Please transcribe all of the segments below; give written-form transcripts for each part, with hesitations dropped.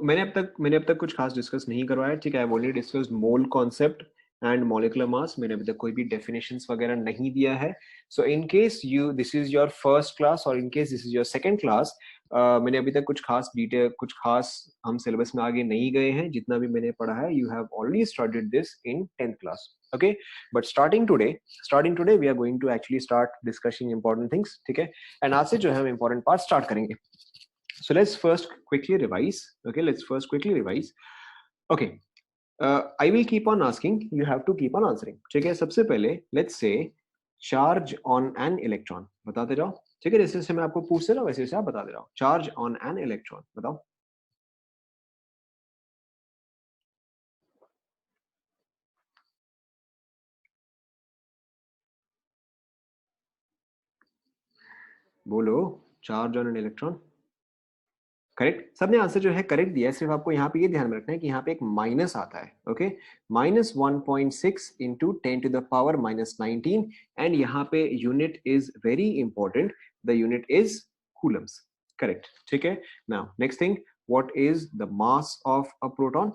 मैंने अब तक कुछ खास डिस्कस नहीं करवाया, ठीक है। I have only discussed mole concept and molecular mass. मैंने अभी तक कोई भी डेफिनेशंस वगैरह नहीं दिया है। So in case you this is your first class और in case this is your second class, मैंने अभी तक कुछ खास हम सिलेबस में आगे नहीं गए हैं। जितना भी मैंने पढ़ा है, you have already studied this in 10th class, okay. But starting today we are going to actually start discussing important things, ठीक है। एंड आज से जो है हम इंपॉर्टेंट पार्ट स्टार्ट करेंगे। So let's first quickly revise. Okay, let's first quickly revise. Okay, I will keep on asking. You have to keep on answering. ठीक है, सबसे पहले let's say charge on an electron. बताते जाओ, ठीक है। जैसे जैसे मैं आपको पूछते रहा वैसे वैसे आप बताते जाओ। Charge on an electron, बताओ। बोलो, charge on an electron. Correct, सबने आंसर जो है करेक्ट दिया है। सिर्फ आपको यहाँ पे ये ध्यान में रखना है कि यहाँ पे एक माइनस आता है, ओके। -1.6 इंटू 10⁻⁻19 एंड यहाँ पे unit is very important, the unit is Coulomb's, correct, ठीक है। Now next thing, what is the mass of a proton?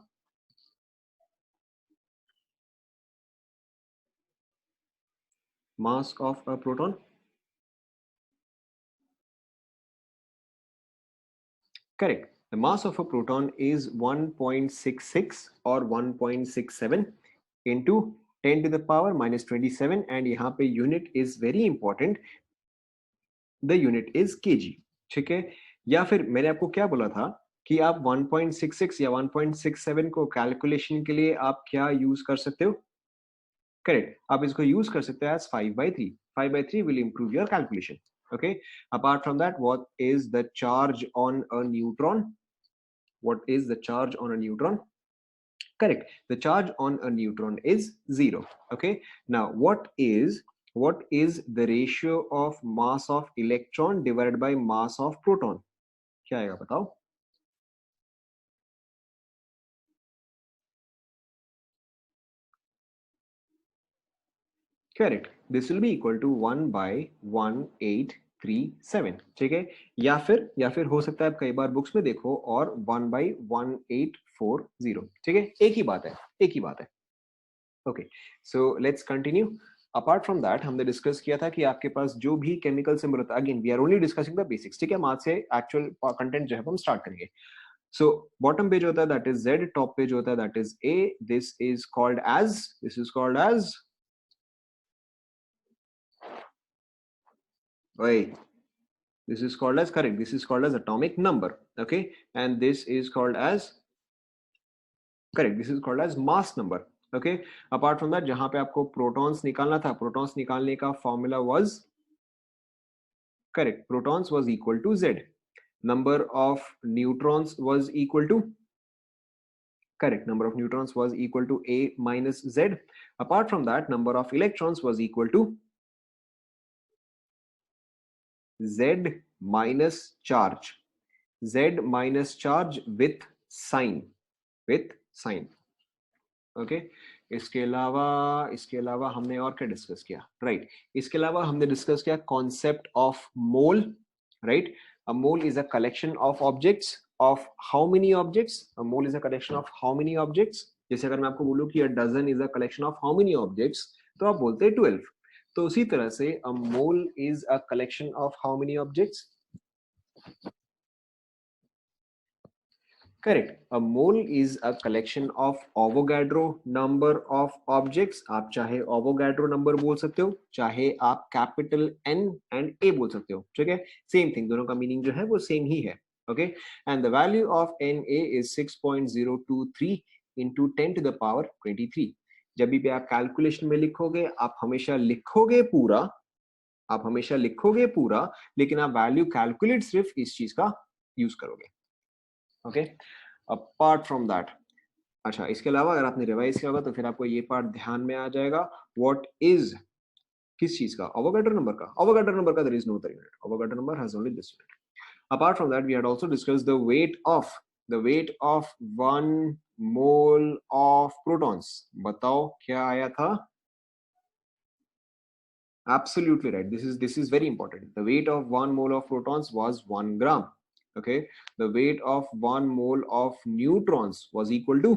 Mass of a proton, correct. The mass of a proton is 1.66 or 1.67 into 10⁻⁻27 and यहाँ पे unit is very important. The unit is kg, ठीक है। या फिर मैंने आपको क्या बोला था कि आप 1.66 या 1.67 को कैलकुलेशन के लिए आप क्या यूज कर सकते हो? करेक्ट, आप इसको यूज कर सकते हो as 5/3। 5/3 will improve your calculation, okay. Apart from that, what is the charge on a neutron? What is the charge on a neutron? Correct, the charge on a neutron is 0, okay. Now what is the ratio of mass of electron divided by mass of proton? क्या आएगा बताओ? Correct, this will be equal to 1/1837, ठीक है। या फिर हो सकता है आप कई बार बुक्स में देखो और 1/1840, ठीक है। एक ही बात है, एक ही बात है, okay. So let's continue. Apart from that हमने डिस्कस किया था कि आपके पास जो भी केमिकल सिंबल होता है, again we are only discussing the basics, ठीक है। हम आज से एक्चुअल कंटेंट जो है हम स्टार्ट करेंगे। सो बॉटम पे जो होता है दैट इज Z, टॉप पे जो होता है that is A, this is called as wait, this is called as, correct, this is called as atomic number, okay. And this is called as, correct, this is called as mass number, okay. Apart from that, जहां पे आपको protons निकालना था, protons निकालने का formula was, correct, protons was equal to Z, number of neutrons was equal to, correct, number of neutrons was equal to A minus Z. Apart from that, number of electrons was equal to Z minus charge, Z minus charge with sign, with sign, okay. इसके अलावा हमने और क्या discuss किया, right. इसके अलावा हमने discuss किया concept of mole, right. A mole is a collection of objects of how many objects? A mole is a collection of how many objects? जैसे अगर मैं आपको बोलूं कि a dozen is a collection of how many objects, तो आप बोलते हैं 12। तो उसी तरह से a mole is a collection of how many objects? Correct. A mole is a collection of Avogadro number of objects. आप चाहे Avogadro number बोल सकते हो, चाहे आप capital N and A बोल सकते हो, ठीक है। Same thing, दोनों का meaning जो है वो same ही है, okay. And the value of Na is 6.023 into 10 to the power 23. जब भी आप कैलकुलेशन में लिखोगे, आप हमेशा लिखोगे पूरा, लेकिन आप वैल्यू कैलकुलेट सिर्फ इस चीज का यूज करोगे, ओके। अपार्ट फ्रॉम दैट, अच्छा, इसके अलावा अगर आपने रिवाइज किया होगा तो फिर आपको ये पार्ट ध्यान में आ जाएगा। व्हाट इज, किस चीज का? अवोगाड्रो नंबर का। अवोगाड्रो नंबर का there is no other unit, Avogadro number has only this unit. Apart from that we had also discussed the weight of 1 mole of protons. बताओ क्या आया था? Absolutely right, this is very important. The weight of 1 mole of protons was 1 gram, Okay, the weight of 1 mole of neutrons was equal to,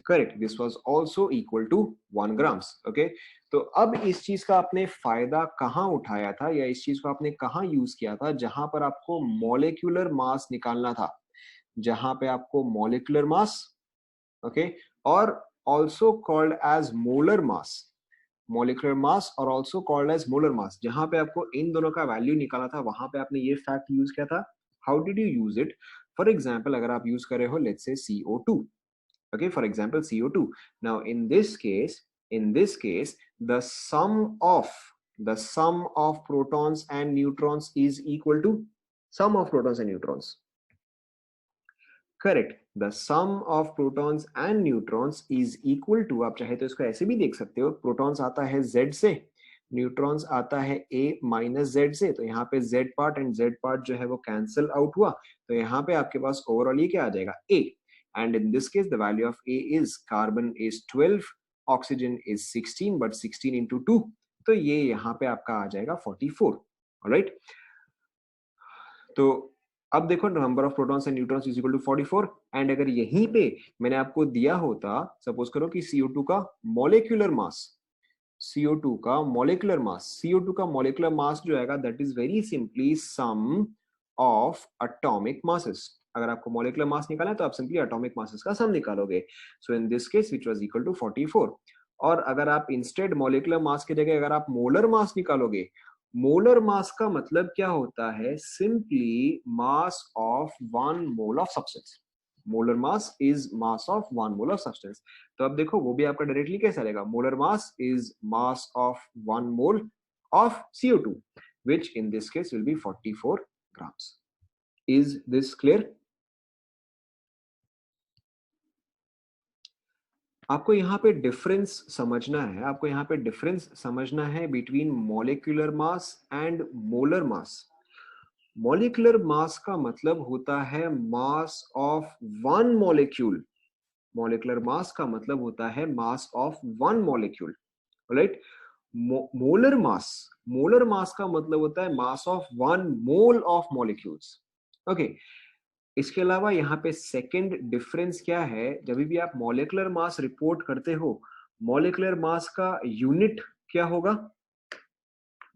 correct, this was also equal to 1 grams. Okay, तो अब इस चीज का आपने फायदा कहां उठाया था, या इस चीज को आपने कहां यूज किया था, जहां पर आपको मॉलिक्यूलर मास निकालना था, जहां पे आपको मॉलिक्यूलर मास, ओके, और also called as molar mass, molecular mass और also called as molar mass, जहां पे आपको इन दोनों का वैल्यू निकाला था, वहां पे आपने ये फैक्ट यूज किया था. How did you use it? For example, अगर आप यूज कर रहे हो let's say CO2. Okay, for example CO2. Now in this case the sum of protons and neutrons is equal to sum of protons and neutrons. Correct, the sum of protons and neutrons is equal to, आप चाहे तो इसको ऐसे भी देख सकते हो, protons आता है Z से, न्यूट्रॉन्स आता है A माइनस Z से, तो यहाँ पे Z part and Z part जो है वो कैंसिल आउट हुआ, तो यहाँ पे आपके पास ओवरऑल ये क्या आ जाएगा, A. And in this case, the value of A is carbon is 12, oxygen is 16, but 16 into 2, तो ये यहाँ पे आपका आ जाएगा 44. Alright? तो अब देखो, number of protons and neutrons is equal to 44, and अगर यहीं पे मैंने आपको दिया होता, सपोज करो कि CO2 का मॉलिक्यूलर मास, CO2 का मॉलिक्यूलर मास, CO2 का मॉलिक्यूलर मास जो आएगा that is very simply some of atomic masses. अगर आपको मॉलिक्यूलर मास निकालना है तो आप सिंपली एटॉमिक मासेस का सम निकालोगे. So in this case which was equal to 44. और अगर आप इंस्टेड मॉलिक्यूलर मास की जगह अगर आप मोलर मास निकालोगे, मोलर मास का मतलब क्या होता है, simply mass of 1 mole of substance. Molar mass is mass of 1 mole of substance. तो अब देखो वो भी आपका डायरेक्टली कैसा रहेगा, molar mass is mass of 1 mole of CO2, which in this case will be 44 grams. Is this clear? आपको यहाँ पे डिफरेंस समझना है, आपको यहाँ पे डिफरेंस समझना है between molecular mass and molar mass. Molecular मास का मतलब होता है mass of one molecule. Molecular mass का मतलब होता है mass of one molecule. Right? Molar mass का मतलब होता है mass of 1 mole of molecules. Okay, इसके अलावा यहाँ पे सेकंड डिफरेंस क्या है, जब भी आप मॉलिक्यूलर मास रिपोर्ट करते हो, मॉलिक्यूलर मास का यूनिट क्या होगा,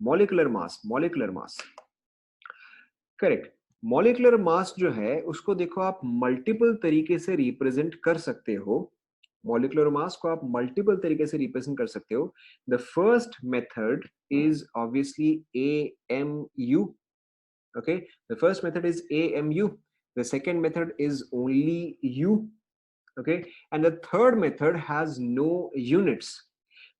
molecular mass. Correct. Molecular mass जो है उसको देखो आप मल्टीपल तरीके से रिप्रेजेंट कर सकते हो. मॉलिक्यूलर मास को आप मल्टीपल तरीके से रिप्रेजेंट कर सकते हो. The first method is obviously AMU. Okay, the first method is AMU. The second method is only U. Okay, and the third method has no units.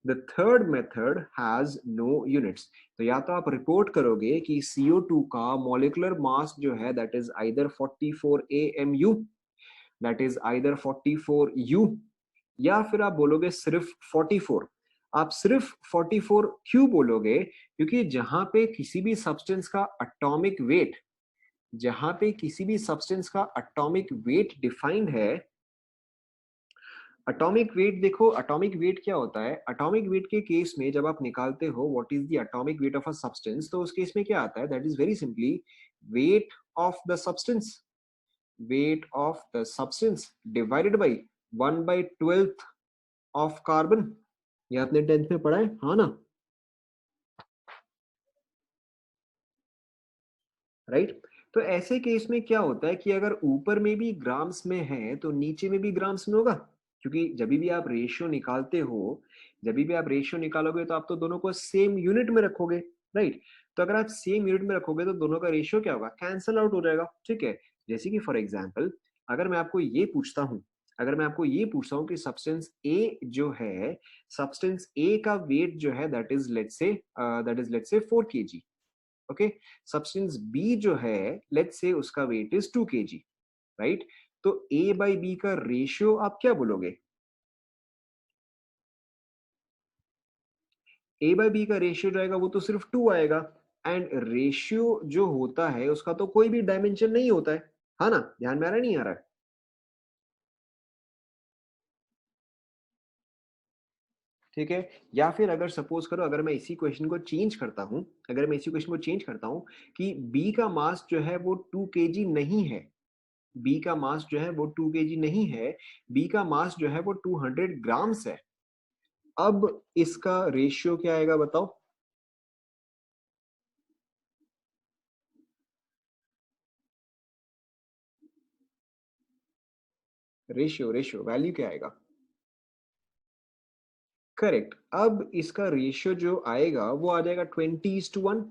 The third method has no units. तो या तो आप report करोगे कि CO2 का molecular मास जो है that is either 44 AMU, that is either 44 U, या फिर आप बोलोगे सिर्फ 44. आप सिर्फ 44 क्यों बोलोगे? क्योंकि जहां पे किसी भी सब्सटेंस का एटॉमिक वेट, जहां पे किसी भी सब्सटेंस का एटॉमिक वेट डिफाइंड है, एटॉमिक वेट देखो, एटॉमिक वेट क्या होता है, एटॉमिक वेट के केस में जब आप निकालते हो what is the atomic weight of a substance, तो उस केस में क्या आता है, that is very simply weight of the substance, weight of the substance divided by 1/12 of carbon. ये आपने 10th में पढ़ा है, हाँ ना? राइट? तो ऐसे केस में क्या होता है कि अगर ऊपर में भी ग्राम्स में है तो नीचे में भी ग्राम्स में होगा, क्योंकि जब भी आप रेशियो निकालते हो, जब भी आप रेशियो निकालोगे तो आप तो दोनों को सेम यूनिट में रखोगे. राइट? तो अगर आप सेम यूनिट में रखोगे तो दोनों का रेशियो क्या होगा, कैंसल आउट हो जाएगा. ठीक है, जैसे कि फॉर एग्जाम्पल अगर मैं आपको ये पूछता हूँ, अगर मैं आपको ये पूछता हूँ कि सब्सटेंस ए जो है, सब्सटेंस ए का वेट जो है that is let's say 4 kg. Okay, substance B जो है लेट्स से उसका वेट इज 2 kg. राइट? तो ए बाई बी का रेशियो आप क्या बोलोगे, ए बाई बी का रेशियो जो आएगा वो तो सिर्फ 2 आएगा. एंड रेशियो जो होता है उसका तो कोई भी डायमेंशन नहीं होता है, हाँ ना? ध्यान में आ रहा है, नहीं आ रहा है? ठीक है। या फिर अगर सपोज करो, अगर मैं इसी क्वेश्चन को चेंज करता हूं, अगर मैं इसी क्वेश्चन को चेंज करता हूं कि बी का मास जो है वो 2 केजी नहीं है, बी का मास जो है वो 2 केजी नहीं है, बी का मास जो है वो 200 ग्राम्स है। अब इसका रेशियो क्या आएगा बताओ? रेशियो वैल्यू क्या आएगा? करेक्ट। अब इसका रेशियो जो आएगा वो आ जाएगा 20:1।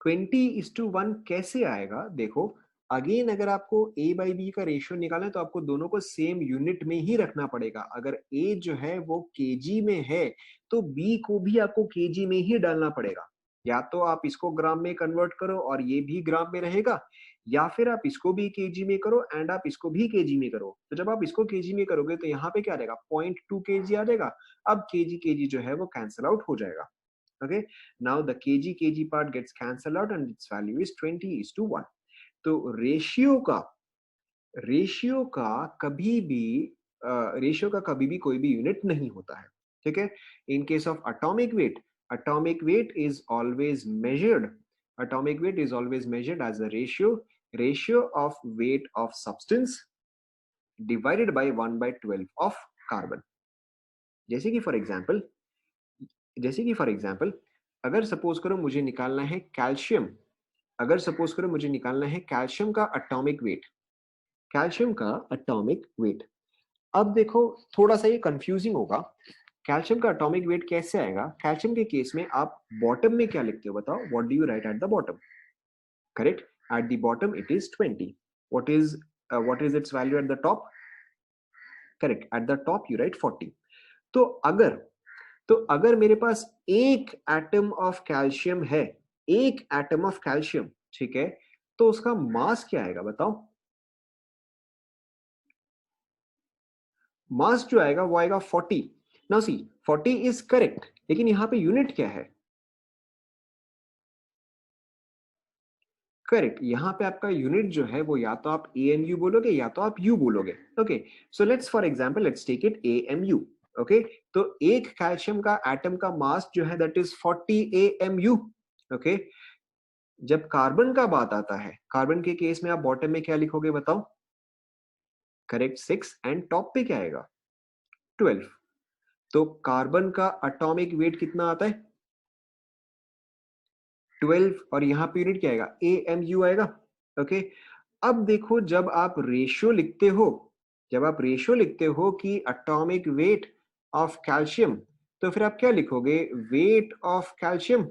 20:1 कैसे आएगा? देखो, अगेन अगर आपको ए बाई बी का रेशियो निकालना है तो आपको दोनों को सेम यूनिट में ही रखना पड़ेगा। अगर ए जो है वो केजी में है तो बी को भी आपको केजी में ही डालना पड़ेगा। या तो आप इसको ग्राम में कन्वर्ट करो और ये भी ग्राम में रहेगा, या फिर आप इसको भी केजी में करो एंड आप इसको भी केजी में करो। तो जब आप इसको केजी में करोगे तो यहाँ पे क्या आ जाएगा? 0.2 केजी आ जाएगा। अब केजी केजी जो है वो कैंसल आउट हो जाएगा। Okay, now the KG KG part gets cancel out and its value is 20:1। तो रेशियो का कभी भी रेशियो का कभी भी कोई भी यूनिट नहीं होता है। ठीक है। इन case of atomic weight is always measured as a ratio of weight of substance divided by 1/12 of carbon। जैसे कि फॉर एग्जांपल अगर सपोज करो मुझे निकालना है कैल्शियम, कैल्शियम का एटॉमिक वेट। अब देखो, थोड़ा सा ये कंफ्यूजिंग होगा। कैल्शियम का एटॉमिक वेट कैसे आएगा? कैल्शियम के केस में आप बॉटम में क्या लिखते हो बताओ? What do you right at the bottom? Correct, at the bottom it is 20। What is it's value at the top? Correct, at the top you right 40। तो अगर मेरे पास एक एटम ऑफ कैल्शियम है, एक एटम ऑफ कैल्शियम, ठीक है, तो उसका मास क्या आएगा बताओ? मास जो आएगा वो आएगा 40। नाउ सी, 40 इज करेक्ट, लेकिन यहां पे यूनिट क्या है? करेक्ट, यहां पे आपका यूनिट जो है वो या तो आप एएमयू बोलोगे या तो आप यू बोलोगे। Okay, so let's for example let's take it AMU. Okay, तो एक कैल्शियम का एटम का मास जो है दैट इज 40 एएमयू। ओके, जब कार्बन का बात आता है, कार्बन के केस में आप बॉटम में क्या लिखोगे बताओ? करेक्ट, 6 एंड टॉप पे क्या आएगा? 12। तो कार्बन का एटॉमिक वेट कितना आता है? 12। और यहां पे यूनिट क्या आएगा? एएमयू आएगा। ओके, अब देखो, जब आप रेशियो लिखते हो कि एटॉमिक वेट ऑफ कैल्शियम, तो फिर आप क्या लिखोगे? Weight of calcium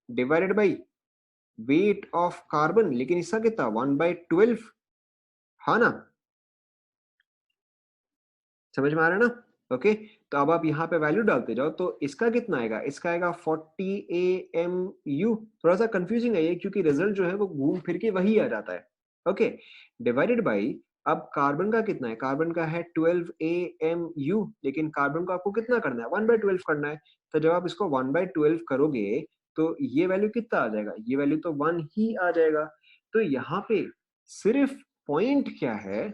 divided by weight of carbon. लेकिन इसका कितना? 1/12। हाँ ना, समझ में आ रहा है ना? ओके, तो अब आप यहाँ पे वैल्यू डालते जाओ तो इसका कितना आएगा? इसका आएगा 40 AMU। थोड़ा सा कंफ्यूजिंग है ये, क्योंकि रिजल्ट जो है वो घूम फिर के वही आ जाता है। ओके, डिवाइडेड बाई, अब कार्बन का कितना है? कार्बन का है 12 AMU, लेकिन कार्बन को आपको कितना करना है? 1/12 करना है। तो जब आप इसको 1/12 करोगे तो ये वैल्यू कितना आ जाएगा? ये वैल्यू तो 1 ही आ जाएगा। तो यहाँ पे सिर्फ पॉइंट क्या है?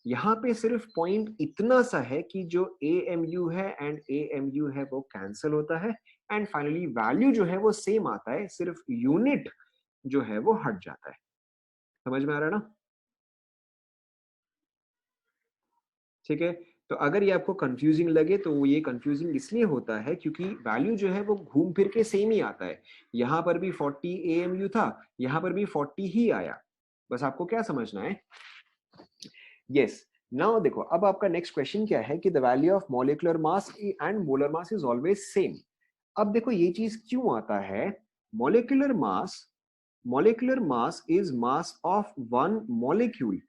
यहाँ पे सिर्फ पॉइंट इतना सा है कि जो AMU है एंड AMU है वो कैंसिल होता है, एंड फाइनली वैल्यू जो है वो सेम आता है, सिर्फ यूनिट जो है वो हट जाता है। समझ में आ रहा है ना? ठीक है। तो अगर ये आपको कंफ्यूजिंग लगे तो वो ये कंफ्यूजिंग इसलिए होता है क्योंकि वैल्यू जो है वो घूम फिर के सेम ही आता है। यहाँ पर भी 40 AMU था, यहाँ पर भी 40 ही आया। बस आपको क्या समझना है? यस। नाउ देखो, अब आपका नेक्स्ट क्वेश्चन क्या है कि the value of molecular mass and molar mass is always same. अब देखो ये चीज क्यों आता है? Molecular mass molecular mass is mass of one molecule.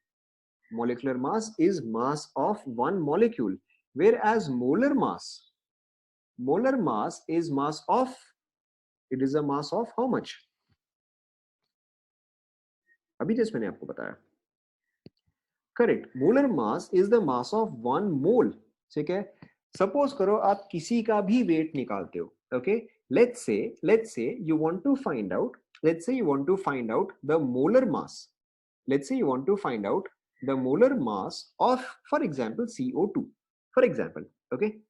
Molecular mass is mass of one molecule, whereas molar mass is mass of, it is a mass of how much? अभी जैसे मैंने आपको बताया। Correct, molar mass is the mass of one mole. ठीक है। Suppose करो आप किसी का भी वेट निकालते हो। Okay, let's say you want to find out, the molar mass. let's say you want to find out the molar mass of, for example, CO2, for example। okay,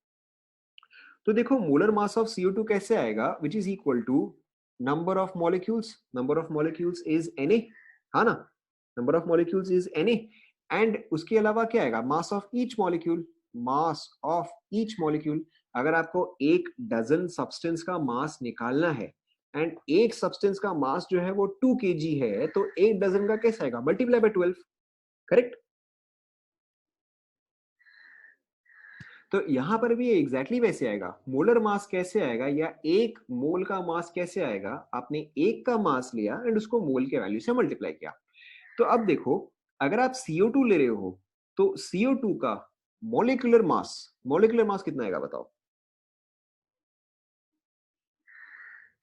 तो देखो मोलर मास ऑफ CO2 कैसे आएगा, which is equal to number of molecules, number of molecules is Na, हाँ ना, number of molecules is Na, and उसके अलावा क्या आएगा, mass of each molecule, mass of each molecule. अगर आपको एक डजन सब्सटेंस का मास निकालना है एंड एक सब्सटेंस का मास जो है वो 2 kg है, तो एक डजन का कैसे आएगा, मल्टीप्लाई बाय 12, करेक्ट। तो यहां पर भी एग्जैक्टली वैसे आएगा, मोलर मास कैसे आएगा या एक मोल का मास कैसे आएगा, आपने एक का मास लिया एंड उसको मोल के वैल्यू से मल्टीप्लाई किया। तो अब देखो, अगर आप CO2 ले रहे हो तो CO2 का मोलिकुलर मास कितना आएगा बताओ,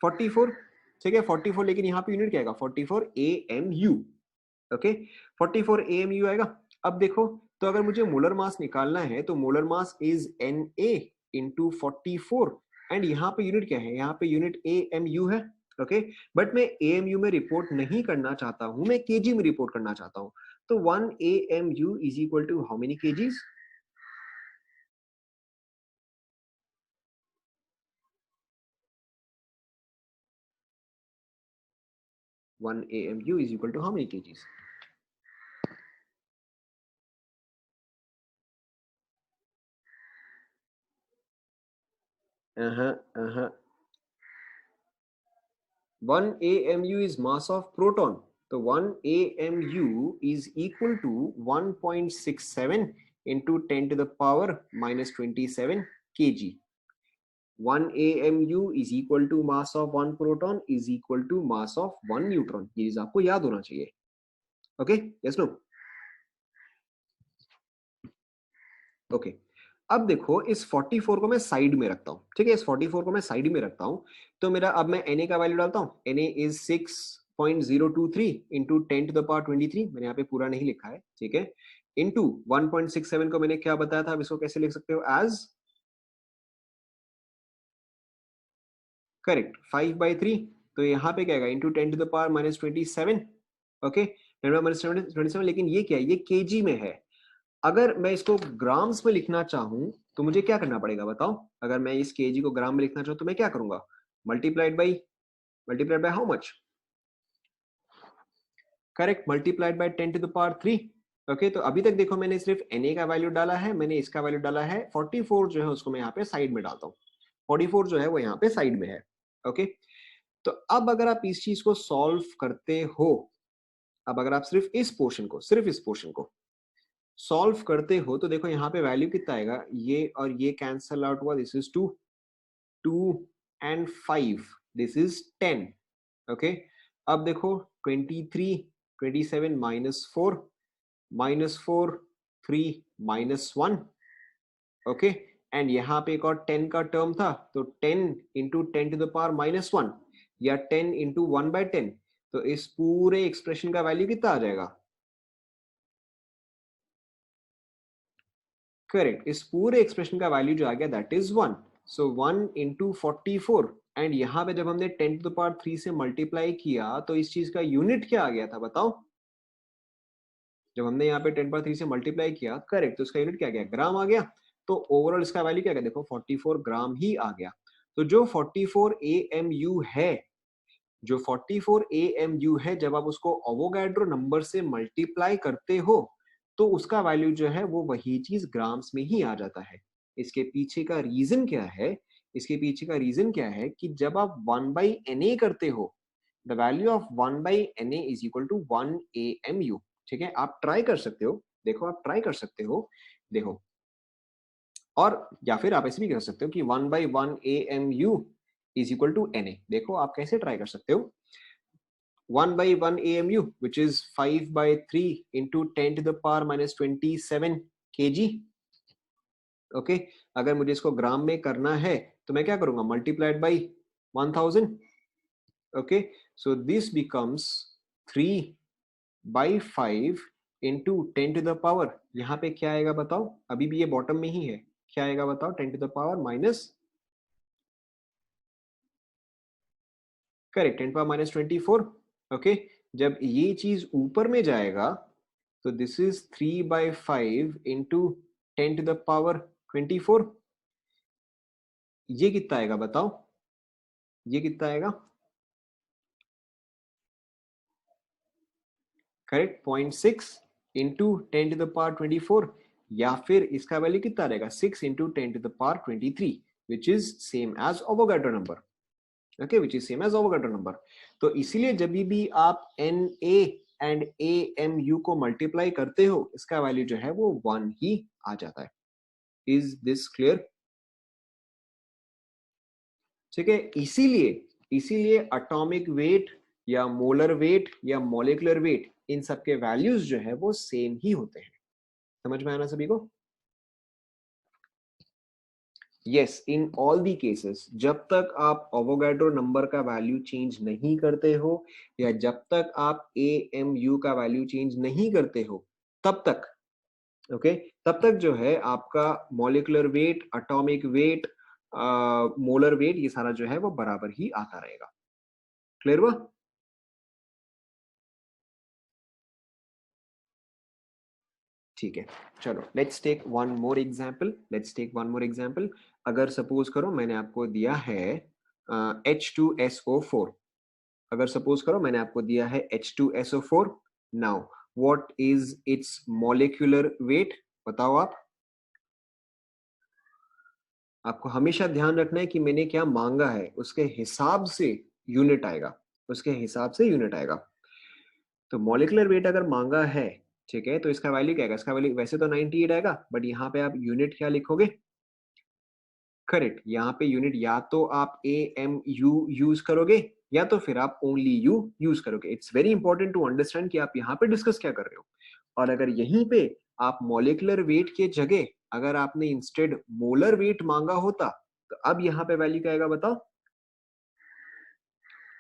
44, ठीक है 44, लेकिन यहाँ पे यूनिट क्या आएगा, 44 AMU, ओके 44 AMU आएगा। अब देखो, तो अगर मुझे मोलर मास निकालना है तो molar mass is Na into 44, and यहाँ पे यूनिट क्या है, यहाँ पे यूनिट AMU है, ओके। बट मैं AMU में रिपोर्ट नहीं करना चाहता हूं, मैं kg में रिपोर्ट करना चाहता हूं। तो 1 AMU is equal to how many kgs, 1 AMU is equal to how many kgs? Uh-huh. 1 AMU is mass of proton. So 1 AMU is equal to 1.67 into 10 to the power minus 27 kg. 1 AMU is equal to mass of 1 proton is equal to mass of 1 neutron. ये चीज आपको याद होना चाहिए, okay, yes no, okay. अब देखो, इस 44 को मैं साइड में रखता हूं, ठीक है, इस 44 को मैं साइड में रखता हूं, तो मेरा अब मैं Na का वैल्यू डालता हूं, Na is 6.023 into 10 to the power 23, मैंने यहाँ पे पूरा नहीं लिखा है, ठीक है, इंटू 1.67 को मैंने क्या बताया था, अब इसको कैसे लिख सकते हो, एज करेक्ट 5/3, तो यहाँ पे क्या आएगा, into 10 to the power minus 27, okay, 10 लेकिन ये क्या है, ये केजी में है। अगर मैं इसको ग्राम्स में लिखना चाहूं तो मुझे क्या करना पड़ेगा बताओ, अगर मैं इस केजी को ग्राम में लिखना चाहूं तो मैं क्या करूंगा, multiplied by how much, correct, multiplied by 10 to the power 3, okay. तो अभी तक देखो, मैंने सिर्फ Na का वैल्यू डाला है, मैंने इसका वैल्यू डाला है, 44 जो है उसको मैं यहाँ पे साइड में डालता हूँ, 44 जो है वो यहाँ पे साइड में है, ओके। तो अब अगर आप इस चीज को सॉल्व करते हो, अब अगर आप सिर्फ इस पोर्शन को सॉल्व करते हो तो देखो यहाँ पे वैल्यू कितना आएगा, ये और ये कैंसल आउट हुआ, this is 2, 2 and 5, this is 10, okay. अब देखो 23, 27 -4, 3 -1, ओके, एंड यहाँ पे एक और 10 का टर्म था, तो 10 इंटू 10 टू द पावर -1 या 10 इंटू 1/10, तो इस पूरे एक्सप्रेशन का वैल्यू कितना आ जाएगा, करेक्ट, इस पूरे एक्सप्रेशन का वैल्यू जो आ गया that is 1, so 1 into 44, and यहाँ पे जब हमने 10 टू द पावर 3 से मल्टीप्लाई किया तो इस चीज का यूनिट क्या आ गया था बताओ, जब हमने यहाँ पे 10 पावर 3 से मल्टीप्लाई किया, करेक्ट, तो इसका यूनिट क्या आ गया, ग्राम आ गया। तो ओवरऑल इसका वैल्यू क्या आ गया, देखो 44 ग्राम ही आ गया। तो जो 44 AMU है, जो 44 AMU है, जब आप उसको अवोगाड्रो नंबर से मल्टीप्लाई करते हो तो उसका वैल्यू जो है वो वही चीज ग्राम्स में ही आ जाता है। इसके पीछे का रीजन क्या है, इसके पीछे का रीजन क्या है कि जब आप 1/Na करते हो, the value of 1/Na is equal to 1 AMU, ठीक है, आप ट्राई कर सकते हो, देखो आप ट्राई कर सकते हो, देखो, और या फिर आप ऐसे भी कर सकते हो कि 1/1 AMU is equal to Na, देखो आप कैसे ट्राई कर सकते हो, 1/1 AMU which is 5/3 into 10 to the power minus 27 kg, okay. अगर मुझे इसको ग्राम में करना है तो मैं क्या करूंगा, multiplied by 1000, okay, so this becomes 3/5 into 10 to the power, यहाँ पे क्या आएगा बताओ, अभी भी ये बॉटम में ही है, क्या आएगा बताओ, 10 to the power minus, correct, 10 power minus 24, okay. जब ये चीज ऊपर में जाएगा तो this is 3/5 into 10 to the power 24, ये कितना आएगा बताओ, ये कितना आएगा? करेक्ट, 0.6 इंटू 10⁻²4, या फिर इसका वैल्यू कितना रहेगा 6 into 10⁻23, which is same as Avogadro number. Okay, which is same as Avogadro number. तो इसीलिए जब भी आप Na एंड AMU को मल्टीप्लाई करते हो, इसका वैल्यू जो है वो 1 ही आ जाता है। Is this clear? ठीक है, इसीलिए इसीलिए एटॉमिक वेट या मोलर वेट या मॉलिक्यूलर वेट, इन सब के वैल्यूज जो है वो सेम ही होते हैं। समझ में आना सभी को? Yes, in all the cases, जब तक आप अवोगाड्रो नंबर का वैल्यू चेंज नहीं करते हो, या जब तक आप AMU का वैल्यू चेंज नहीं करते हो, तब तक ओके तब तक जो है आपका molecular weight, atomic wait, molar weight, ये सारा जो है वो बराबर ही आता रहेगा। क्लियर हुआ? ठीक है, चलो let's take one more example, अगर सपोज करो मैंने आपको दिया है H2SO4, अगर सपोज करो मैंने आपको दिया है H2SO4, now what is it's molecular weight? बताओ आप। आपको हमेशा ध्यान रखना है कि मैंने क्या मांगा है, उसके हिसाब से यूनिट आएगा, उसके हिसाब से यूनिट आएगा। तो मॉलिक्यूलर वेट अगर मांगा है, ठीक है, तो इसका वैल्यू क्या आएगा? इसका वैल्यू वैसे तो 98 आएगा, बट यहाँ पे आप यूनिट क्या लिखोगे? करेक्ट, यहाँ पे यूनिट या तो आप AMU यूज करोगे, या तो फिर आप ओनली यू यूज करोगे। It's very important to understand कि आप यहाँ पे डिस्कस क्या कर रहे हो। और अगर यहीं पे आप मॉलिक्यूलर वेट के जगह अगर आपने इंस्टेड मोलर वेट मांगा होता, तो अब यहाँ पे वैल्यू क्या आएगा बताओ?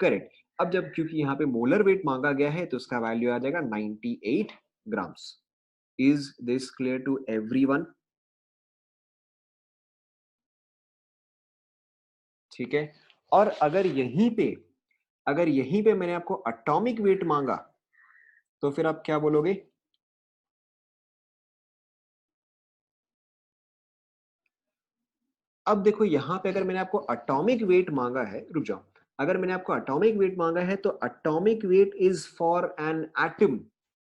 करेक्ट, अब जब क्योंकि यहाँ पे मोलर वेट मांगा गया है, तो उसका वैल्यू आ जाएगा 98 grams. Is this clear to everyone? ठीक है, और अगर यहीं पे मैंने आपको एटॉमिक वेट मांगा, तो फिर आप क्या बोलोगे? अब देखो यहाँ पे अगर मैंने आपको एटॉमिक वेट मांगा है, रुक जाओ, अगर मैंने आपको एटॉमिक वेट मांगा है, तो atomic weight is for an atom,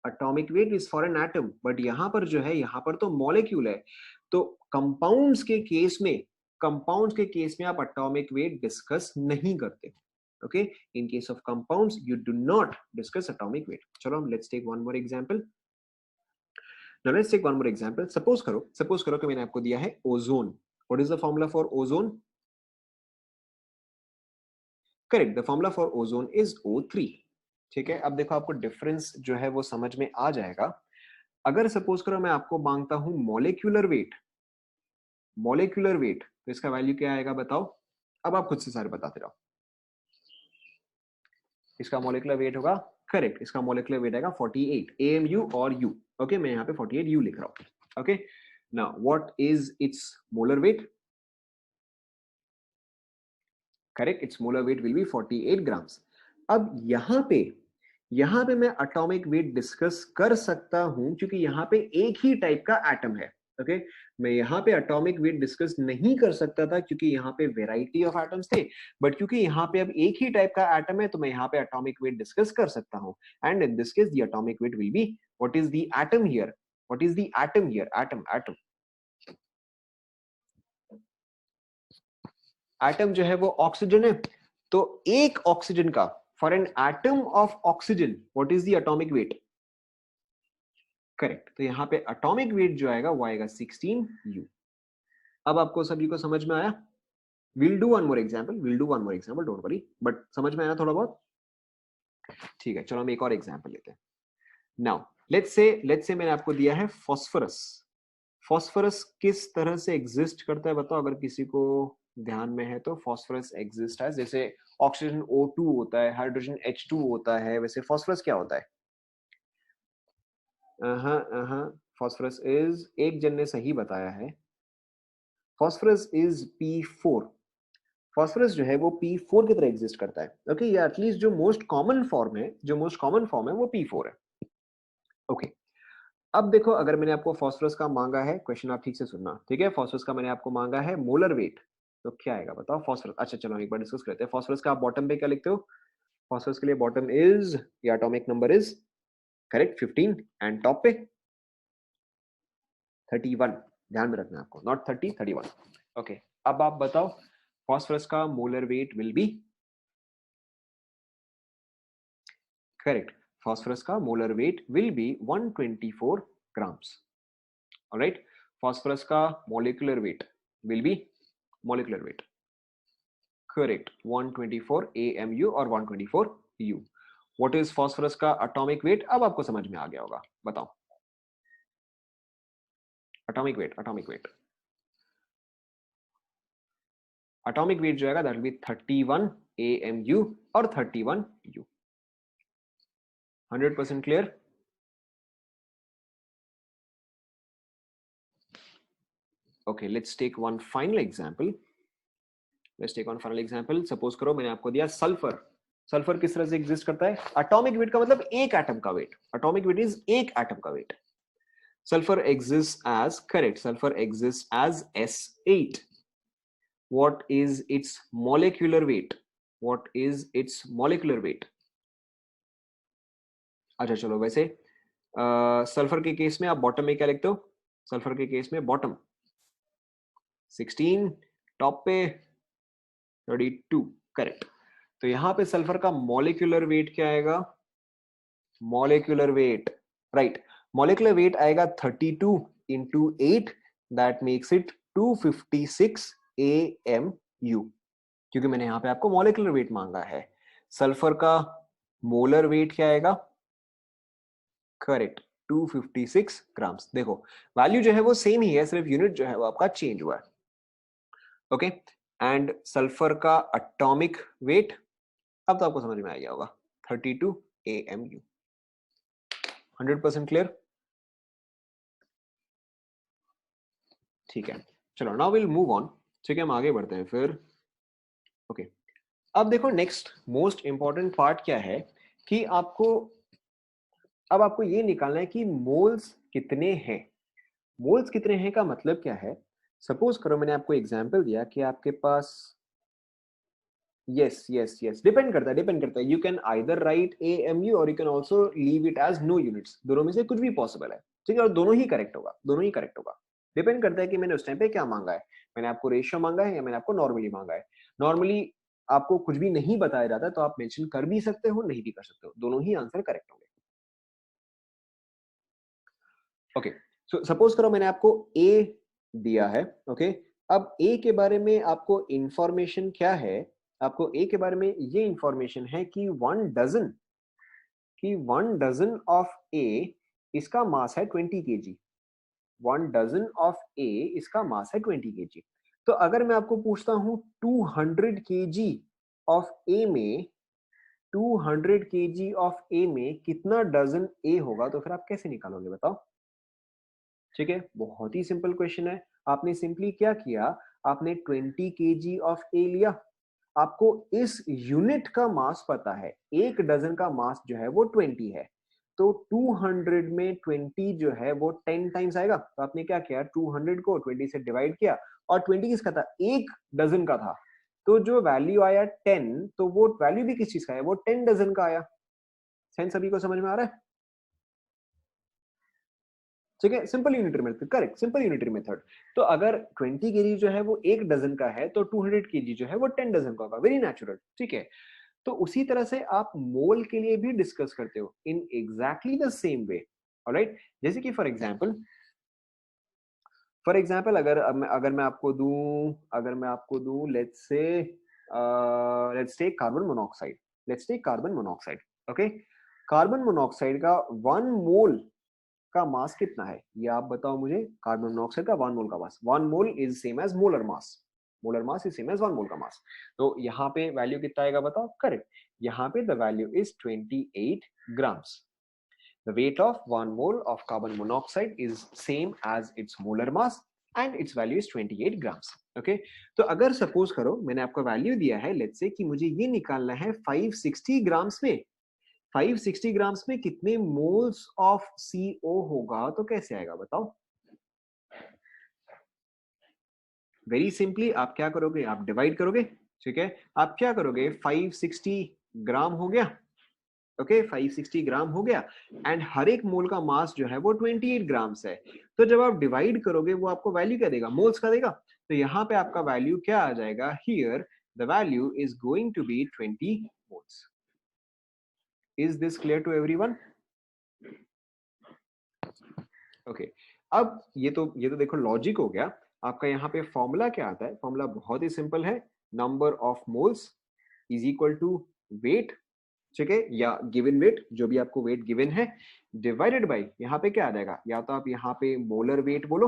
atomic weight is for an atom, but यहाँ पर जो है, यहाँ पर तो मॉलिक्यूल है। तो कंपाउंड्स के केस में आप एटॉमिक वेट डिस्कस नहीं करते। Okay, in case of compounds you do not discuss atomic weight. चलो let's take one more example. Now let's take one more example. Suppose करो कि मैंने आपको दिया है ozone. What is the formula for ozone? Correct, the formula for ozone is O3। ठीक है, अब देखो आपको डिफरेंस जो है वो समझ में आ जाएगा। अगर सपोज करो मैं आपको मांगता हूं मॉलिक्यूलर वेट, तो इसका वैल्यू क्या आएगा बताओ? अब आप खुद से सारे बताते रहो। इसका मॉलिक्यूलर वेट होगा, करेक्ट, इसका मॉलिक्यूलर वेट आएगा 48 AMU और U। ओके, मैं यहाँ पे 48 U लिख रहा हूँ। Okay, now what is it's molar weight? Correct, it's molar weight will B 48 grams. अब यहाँ पे मैं एटॉमिक वेट डिस्कस कर सकता हूं, क्योंकि यहाँ पे एक ही टाइप का एटम है। ओके, मैं यहाँ पे एटॉमिक वेट डिस्कस नहीं कर सकता था, क्योंकि यहाँ पे वेराइटी ऑफ एटम्स थे, बट क्योंकि यहाँ पे अब एक ही टाइप का एटम है, तो मैं यहाँ पे एटॉमिक वेट डिस्कस कर सकता हूँ। And in this case the atomic weight will B, what is the atom here? What is the atom here? Atom atom जो है वो ऑक्सीजन है। तो एक ऑक्सीजन का, for an atom of oxygen, what is the atomic weight? Correct, तो यहाँ पे एटॉमिक वेट जो आएगा वो आएगा 16U। अब आपको सभी को समझ में आया? Will do one more example, don't worry, but समझ में आया थोड़ा बहुत? ठीक है, चलो हम एक और एग्जांपल लेते हैं। नाउ लेट्स से मैंने आपको दिया है फास्फोरस। फास्फोरस किस तरह से एग्जिस्ट करता है बताओ, अगर किसी को ध्यान में है तो। फास्फोरस एग्जिस्ट है जैसे ऑक्सीजन O2 होता है, हाइड्रोजन H2 होता है, वैसे फास्फोरस क्या होता है? फास्फोरस इज, एक जन ने सही बताया है, फास्फोरस इज P4। फास्फोरस जो है वो P4 की तरह एग्जिस्ट करता है। ओके, या एटलीस्ट जो मोस्ट कॉमन फॉर्म है वो P4 है। ओके, अब देखो अगर मैंने आपको फास्फोरस का मांगा है, क्वेश्चन आप ठीक से सुनना, ठीक है? फास्फोरस का मैंने आपको मांगा है मोलर वेट। तो क्या आएगा बताओ फॉस्फोरस। अच्छा चलो एक बार डिस्कस करते हैं। फॉस्फोरस का आप बॉटम पे क्या लिखते हो? फॉस्फोरस के लिए बॉटम इज, या atomic number is correct 15 and top पे 31। ध्यान में रखना आपको, नॉट 30, 31। ओके, अब आप बताओ फॉस्फोरस का molar weight will be correct. Phosphorus का molar weight will be 124 grams. Alright, phosphorus का molecular weight will be molecular weight correct 124 AMU और 124 U। व्हाट इज फॉस्फोरस का एटॉमिक वेट? अब आपको समझ में आ गया होगा, बताओ एटॉमिक वेट। एटॉमिक वेट जो आएगा दैट विल बी 31 AMU और 31 U। 100% clear? Okay, let's take one final example. Suppose करो मैंने आपको दिया सल्फर। सल्फर किस तरह से एग्जिस्ट करता है? एटॉमिक वेट का मतलब एक एटम का वेट। एटॉमिक वेट इज एक एटम का weight. Sulphur exists as correct, sulfur exists as S8. What is its molecular weight? अच्छा चलो, वैसे सल्फर के केस में आप बॉटम में क्या लिखते हो? सल्फर के केस में बॉटम 16, टॉप पे 32। करेक्ट। तो यहां पे सल्फर का मॉलिक्यूलर वेट क्या आएगा? Molecular wait right, molecular weight आएगा 32 into 8, that makes it 256 AMU, क्योंकि मैंने यहां पे आपको मॉलिक्यूलर वेट मांगा है। सल्फर का मोलर वेट क्या आएगा? Correct 256 grams. देखो वैल्यू जो है वो सेम ही है, सिर्फ यूनिट जो है वो आपका चेंज हुआ है। ओके, एंड सल्फर का एटॉमिक वेट अब तो आपको समझ में आ गया होगा 32 AMU। 100% क्लियर? ठीक है, चलो नाउ विल मूव ऑन। ठीक है, हम आगे बढ़ते हैं फिर। ओके, अब देखो नेक्स्ट मोस्ट इंपॉर्टेंट पार्ट क्या है कि अब आपको ये निकालना है कि मोल्स कितने हैं। मोल्स कितने हैं का मतलब क्या है? सपोज करो मैंने आपको एग्जांपल दिया कि आपके पास, यस यस यस, डिपेंड करता है। You can either write AMU और you can also leave it as no units. दोनों में से कुछ भी पॉसिबल है, ठीक है, और दोनों ही करेक्ट होगा। डिपेंड करता है कि मैंने उस टाइम पे क्या मांगा है। मैंने आपको रेशियो मांगा है या मैंने आपको नॉर्मली मांगा है। नॉर्मली आपको कुछ भी नहीं बताया जाता तो आप मेंशन कर भी सकते हो, नहीं भी कर सकते हो, दोनों ही आंसर करेक्ट होंगे। ओके, सो सपोज करो मैंने आपको A दिया है। ओके, अब A के बारे में आपको इंफॉर्मेशन क्या है? आपको A के बारे में ये इंफॉर्मेशन है कि 1 डजन ऑफ A इसका मास है 20 kg। 1 डजन ऑफ A इसका मास है 20 kg। तो अगर मैं आपको पूछता हूं 200 kg ऑफ A में, 200 kg ऑफ A में कितना डजन A होगा, तो फिर आप कैसे निकालोगे बताओ? ठीक है, बहुत ही सिंपल क्वेश्चन है। आपने सिंपली क्या किया, आपने 20 kg ऑफ ए लिया। आपको इस यूनिट का मास पता है, एक डजन का मास जो है वो 20 है। तो 200 में 20 जो है वो 10 टाइम्स आएगा। तो आपने क्या किया, 200 को 20 से डिवाइड किया, और 20 किसका था? एक डजन का था। तो जो वैल्यू आया 10, तो वो वैल्यू भी किस चीज का है? वो 10 डजन का आया। सेंस सभी को समझ में आ रहा है? ठीक है, simple unitary method, correct, simple unitary method. तो अगर 20 केजी जो है वो एक डजन का है, तो 200 केजी जो है वो 10 डजन का होगा। वेरी नेचुरल, ठीक है। तो उसी तरह से आप मोल के लिए भी डिस्कस करते हो in exactly the same way. Alright, जैसे कि फॉर एग्जांपल अगर मैं आपको दूं let's take carbon monoxide. Okay, carbon monoxide का 1 मोल का मास कितना है, ये आप बताओ मुझे। कार्बन मोनोऑक्साइड का 1 मोल का mass, 1 mole is same as molar mass. Molar mass is same as 1 mole का मास। तो यहाँ पे वैल्यू कितना आएगा बताओ? करेक्ट, यहाँ पे the value is 28 grams। The weight of 1 mole of carbon monoxide is same as its molar mass and its value is 28 grams. Okay, तो अगर सपोज करो मैंने आपको वैल्यू दिया है, लेट्स से कि मुझे ये निकालना है 560 ग्राम्स में, 560 ग्राम्स में कितने मोल्स ऑफ CO होगा, तो कैसे आएगा बताओ? वेरी सिंपली आप क्या करोगे, आप डिवाइड करोगे, ठीक है। आप क्या करोगे, 560 ग्राम हो गया, ओके 560 ग्राम हो गया, एंड हर एक मोल का मास जो है वो 28 ग्राम्स है। तो जब आप डिवाइड करोगे वो आपको वैल्यू क्या देगा, मोल्स का देगा। तो यहाँ पे आपका वैल्यू क्या आ जाएगा, here the value is going to be 20 moles. Is this clear to everyone? Okay, अब ये तो देखो लॉजिक हो गया आपका। यहाँ पे फॉर्मूला क्या आता है, फॉर्मूला बहुत ही सिंपल है, number of moles is equal to weight, ठीक है, या गिवन वेट, जो भी आपको वेट गिवन है, डिवाइडेड बाय यहाँ पे क्या आ जाएगा, या तो आप यहाँ पे मोलर वेट बोलो,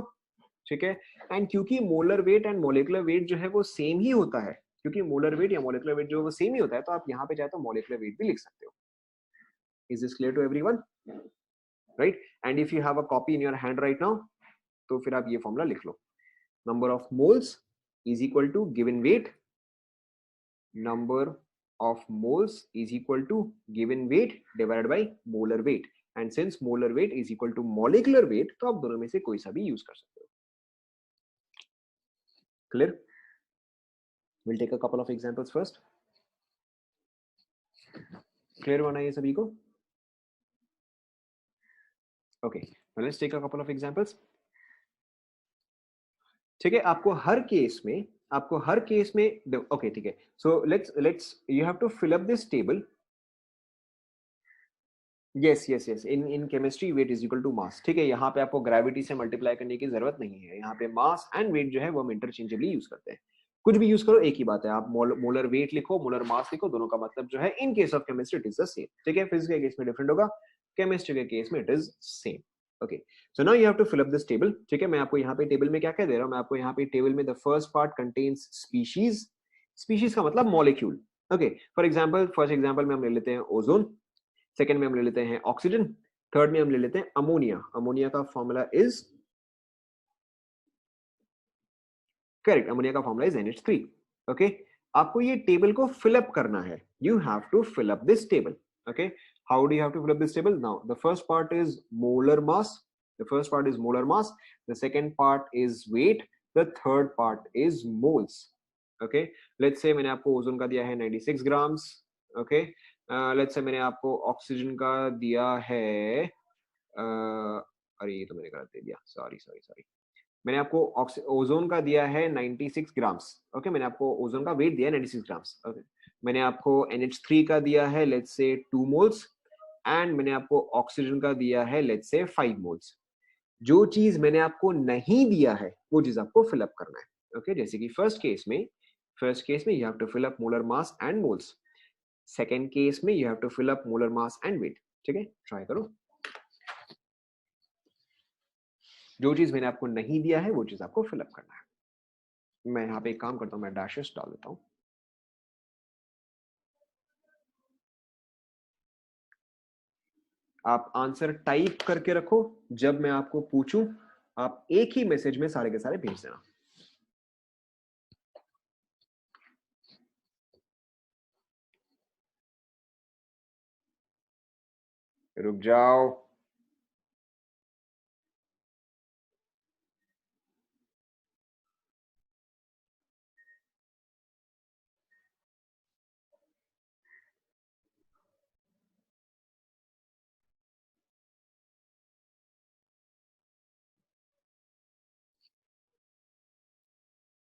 ठीक है। एंड क्योंकि molar weight and molecular weight जो है वो सेम ही होता है, क्योंकि मोलर वेट या मोलिकुलर वेट जो है वो सेम ही होता है, तो आप यहाँ पे चाहे तो मोलिकुलर वेट भी लिख सकते हो। Is this clear to everyone? Right, and if you have a copy in your hand right now, तो फिर आप ये फॉर्मूला लिख लो, number of moles is equal to given weight, number of moles is equal to given weight divided by molar weight, and since molar weight is equal to molecular weight, तो आप दोनों में से कोई सा भी यूज कर सकते हो। Clear? We'll take a couple of examples first. Clear बना ये सभी को? Okay, now let's take a couple of examples. ठीक है, आपको हर केस में ओके ठीक है, so let's you have to fill up this table. Yes yes yes, in chemistry weight is equal to mass, ठीक है। यहाँ पे आपको ग्रेविटी से मल्टीप्लाई करने की जरूरत नहीं है, यहाँ पे मास एंड वेट जो है वो हम इंटरचेंजेबली यूज करते हैं। कुछ भी यूज करो एक ही बात है, आप मोलर वेट लिखो, मोलर मास लिखो, दोनों का मतलब जो है इन case of chemistry it is the same, ठीक है। फिजिक्स के केस में डिफरेंट होगा, केमिस्ट्री के केस में it is same. Okay, so now you have to fill up this table, ठीक है। मैं आपको यहाँ पे टेबल में क्या कह दे रहा हूँ, मैं आपको यहाँ पे टेबल में the first part contains species, species का मतलब molecule, okay. For example, first example में हम ले लेते हैं ओजोन, सेकेंड में हम ले लेते हैं ऑक्सीजन, थर्ड में हम ले लेते हैं अमोनिया। अमोनिया का फॉर्मूला इज करेक्ट, अमोनिया का फॉर्मूला इज NH3, ओके। आपको ये टेबल को फिल अप करना है, you have to fill up this table, okay. How do you have to fill up this table? Now the first part is molar mass, the first part is molar mass, the second part is weight, the third part is moles, okay। let's say मैंने आपको ozone का दिया है 96 grams, okay। Let's say मैंने आपको oxygen का दिया है अरे ये तो मैंने गलत दे दिया, सॉरी सॉरी सॉरी। मैंने आपको ओजोन का दिया है 96 ग्राम्स, ओके। मैंने आपको ओजोन का वेट दिया है 96 ग्राम्स, ओके। मैंने आपको NH3 का दिया है लेट्स से 2 मोल्स, एंड मैंने आपको ऑक्सीजन का दिया है लेट्स से 5 मोल्स। जो चीज मैंने आपको नहीं दिया है वो चीज आपको फिल अप करना है, ओके। जैसे कि फर्स्ट केस में you have to fill up molar mass and moles, second case में you have to fill up molar mass and weight, ठीक है। ट्राई करो, जो चीज मैंने आपको नहीं दिया है वो चीज आपको फिल अप करना है। मैं यहाँ पे एक काम करता हूँ, मैं डैशेस डाल देता हूँ। आप आंसर टाइप करके रखो, जब मैं आपको पूछूं आप एक ही मैसेज में सारे के सारे भेज देना। रुक जाओ,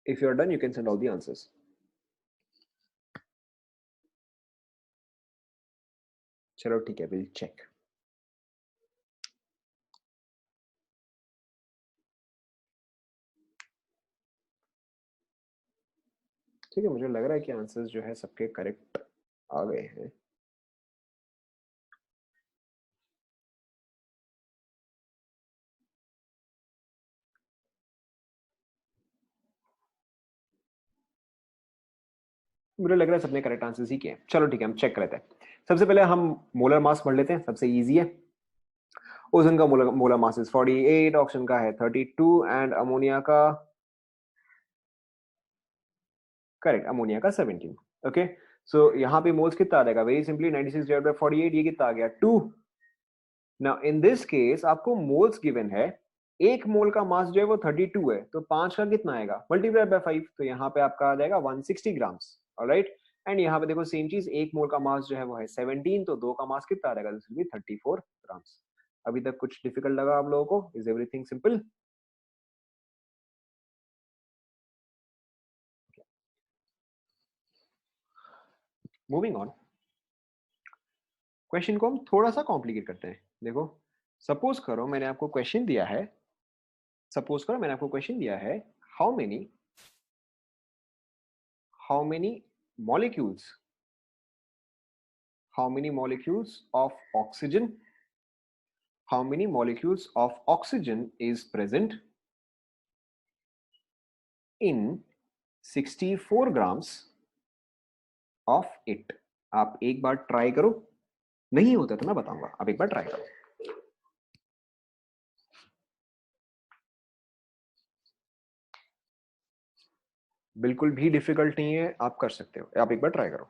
if you're done you can send all the answers. चलो ठीक है, विल चेक। ठीक है, मुझे लग रहा है कि आंसर्स जो है सबके करेक्ट आ गए हैं। मुझे लग रहा है सबने करेक्ट आंसर्स ही किए। चलो ठीक है, हम चेक करते हैं। सबसे पहले हम मोलर मास पढ़ लेते हैं, सबसे इजी है। ओजोन का मोलर मास इज 48, ऑक्सीजन का है 32 एंड अमोनिया का करेक्ट, अमोनिया का 17, ओके। सो यहाँ पे मोल्स कितना आ जाएगा, वेरी सिंपली 96 डिवाइडेड बाय 48, ये कितना आ गया 2। नाउ इन दिस केस आपको मोल्स गिवन है एक मोल का मास जो है वो 32 है, तो 5 का कितना आएगा, मल्टीप्लाई बाय 5, तो यहाँ पे आपका आ जाएगा 160 ग्राम्स। ऑलराइट, एंड यहाँ पे देखो सेम चीज, एक मोल का मास जो है वो है 17, तो 2 का मास कितना आ जाएगा, दिस विल बी 34 ग्राम्स। अभी तक कुछ डिफिकल्ट लगा आप लोगों को? Is everything simple? Moving on, question को हम थोड़ा सा कॉम्प्लिकेट करते हैं। देखो, सपोज करो मैंने आपको क्वेश्चन दिया है, how many molecules of oxygen, how many molecules of oxygen is present in 64 grams of it? आप एक बार ट्राई करो, नहीं होता तो मैं बताऊंगा, आप एक बार ट्राई करो। बिल्कुल भी डिफिकल्ट नहीं है, आप कर सकते हो, आप एक बार ट्राई करो।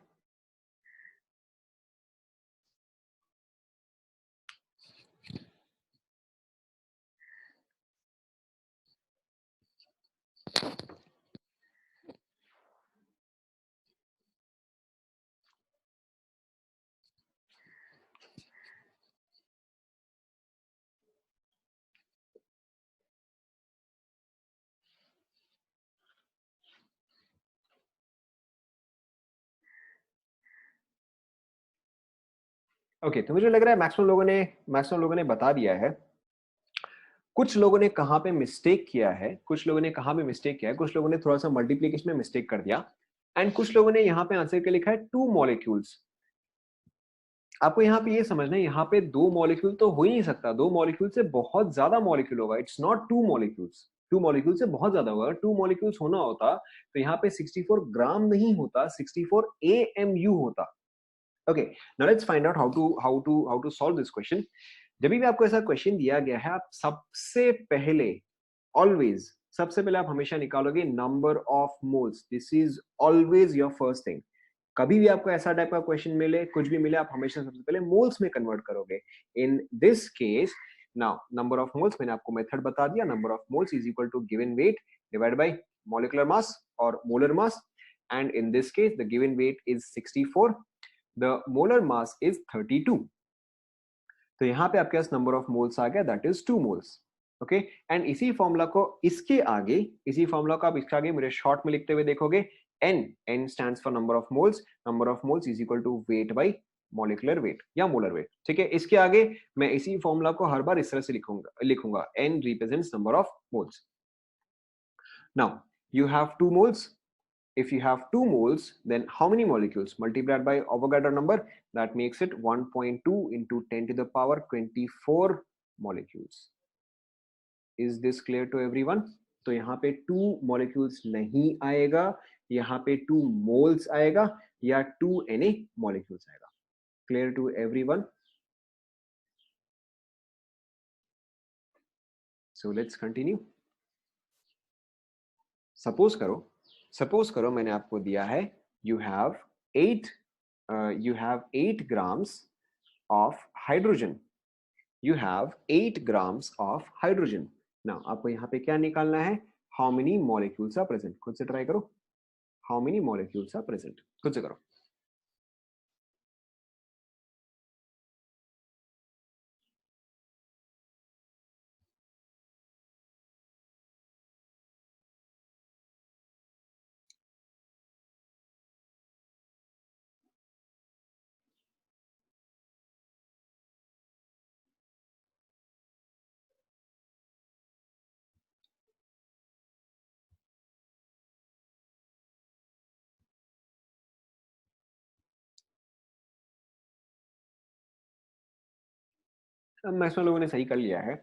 ओके, तो मुझे लग रहा है मैक्सिमम लोगों ने बता दिया है। कुछ लोगों ने कहां पे मिस्टेक किया है, कुछ लोगों ने थोड़ा सा मल्टीप्लीकेशन में मिस्टेक कर दिया, एंड कुछ लोगों ने यहाँ पे आंसर के लिखा है 2 मॉलिक्यूल्स। आपको यहाँ पे ये समझना है, यहाँ पे 2 मॉलिक्यूल तो हो ही नहीं सकता, 2 मॉलिक्यूल से बहुत ज्यादा मॉलिक्यूल होगा, इट्स नॉट 2 मॉलिक्यूल्स। 2 मॉलिक्यूल से बहुत ज्यादा होगा, 2 मॉलिक्यूल्स होना होता तो यहाँ पे 64 ग्राम नहीं होता, 64 AMU होता। Okay, now let's find out how to solve this question. जब भी आपको ऐसा क्वेश्चन दिया गया है, आप सबसे पहले ऑलवेज सबसे पहले आप हमेशा निकालोगे number of moles, this is always your first thing. कभी भी आपको ऐसा टाइप का क्वेश्चन मिले, कुछ भी मिले, आप हमेशा सबसे पहले मोल्स में कन्वर्ट करोगे। In this case now number of moles, मैंने आपको मेथड बता दिया, number of moles is equal to given weight divide by molecular mass और molar mass, and in this case the given weight is 64, the molar mass is 32। तो यहाँ पे आपके पास नंबर ऑफ मोल्स आ गया, that is 2 moles. Okay, and इसी formula को आप इसके आगे मेरे शॉर्ट में लिखते हुए देखोगे, n stands for number of moles is equal to weight by molecular weight या मोलर वेट। ठीक है, इसके आगे मैं इसी फॉर्मूला को हर बार इस तरह से लिखूंगा n represents number of moles. Now you have 2 moles, if you have 2 moles, then how many molecules multiplied by Avogadro number, that makes it 1.2 into 10 to the power 24 molecules. Is this clear to everyone? तो यहाँ पे 2 molecules नहीं आएगा, यहाँ पे 2 moles आएगा या 2 Na molecules आएगा। Clear to everyone? So let's continue. Suppose करो मैंने आपको दिया है, you have 8 grams of hydrogen. You have 8 grams of hydrogen. Now आपको यहाँ पे क्या निकालना है, how many molecules are present? खुद से ट्राई करो, how many molecules are present? खुद से करो। मैक्सिमम लोगों ने सही कर लिया है।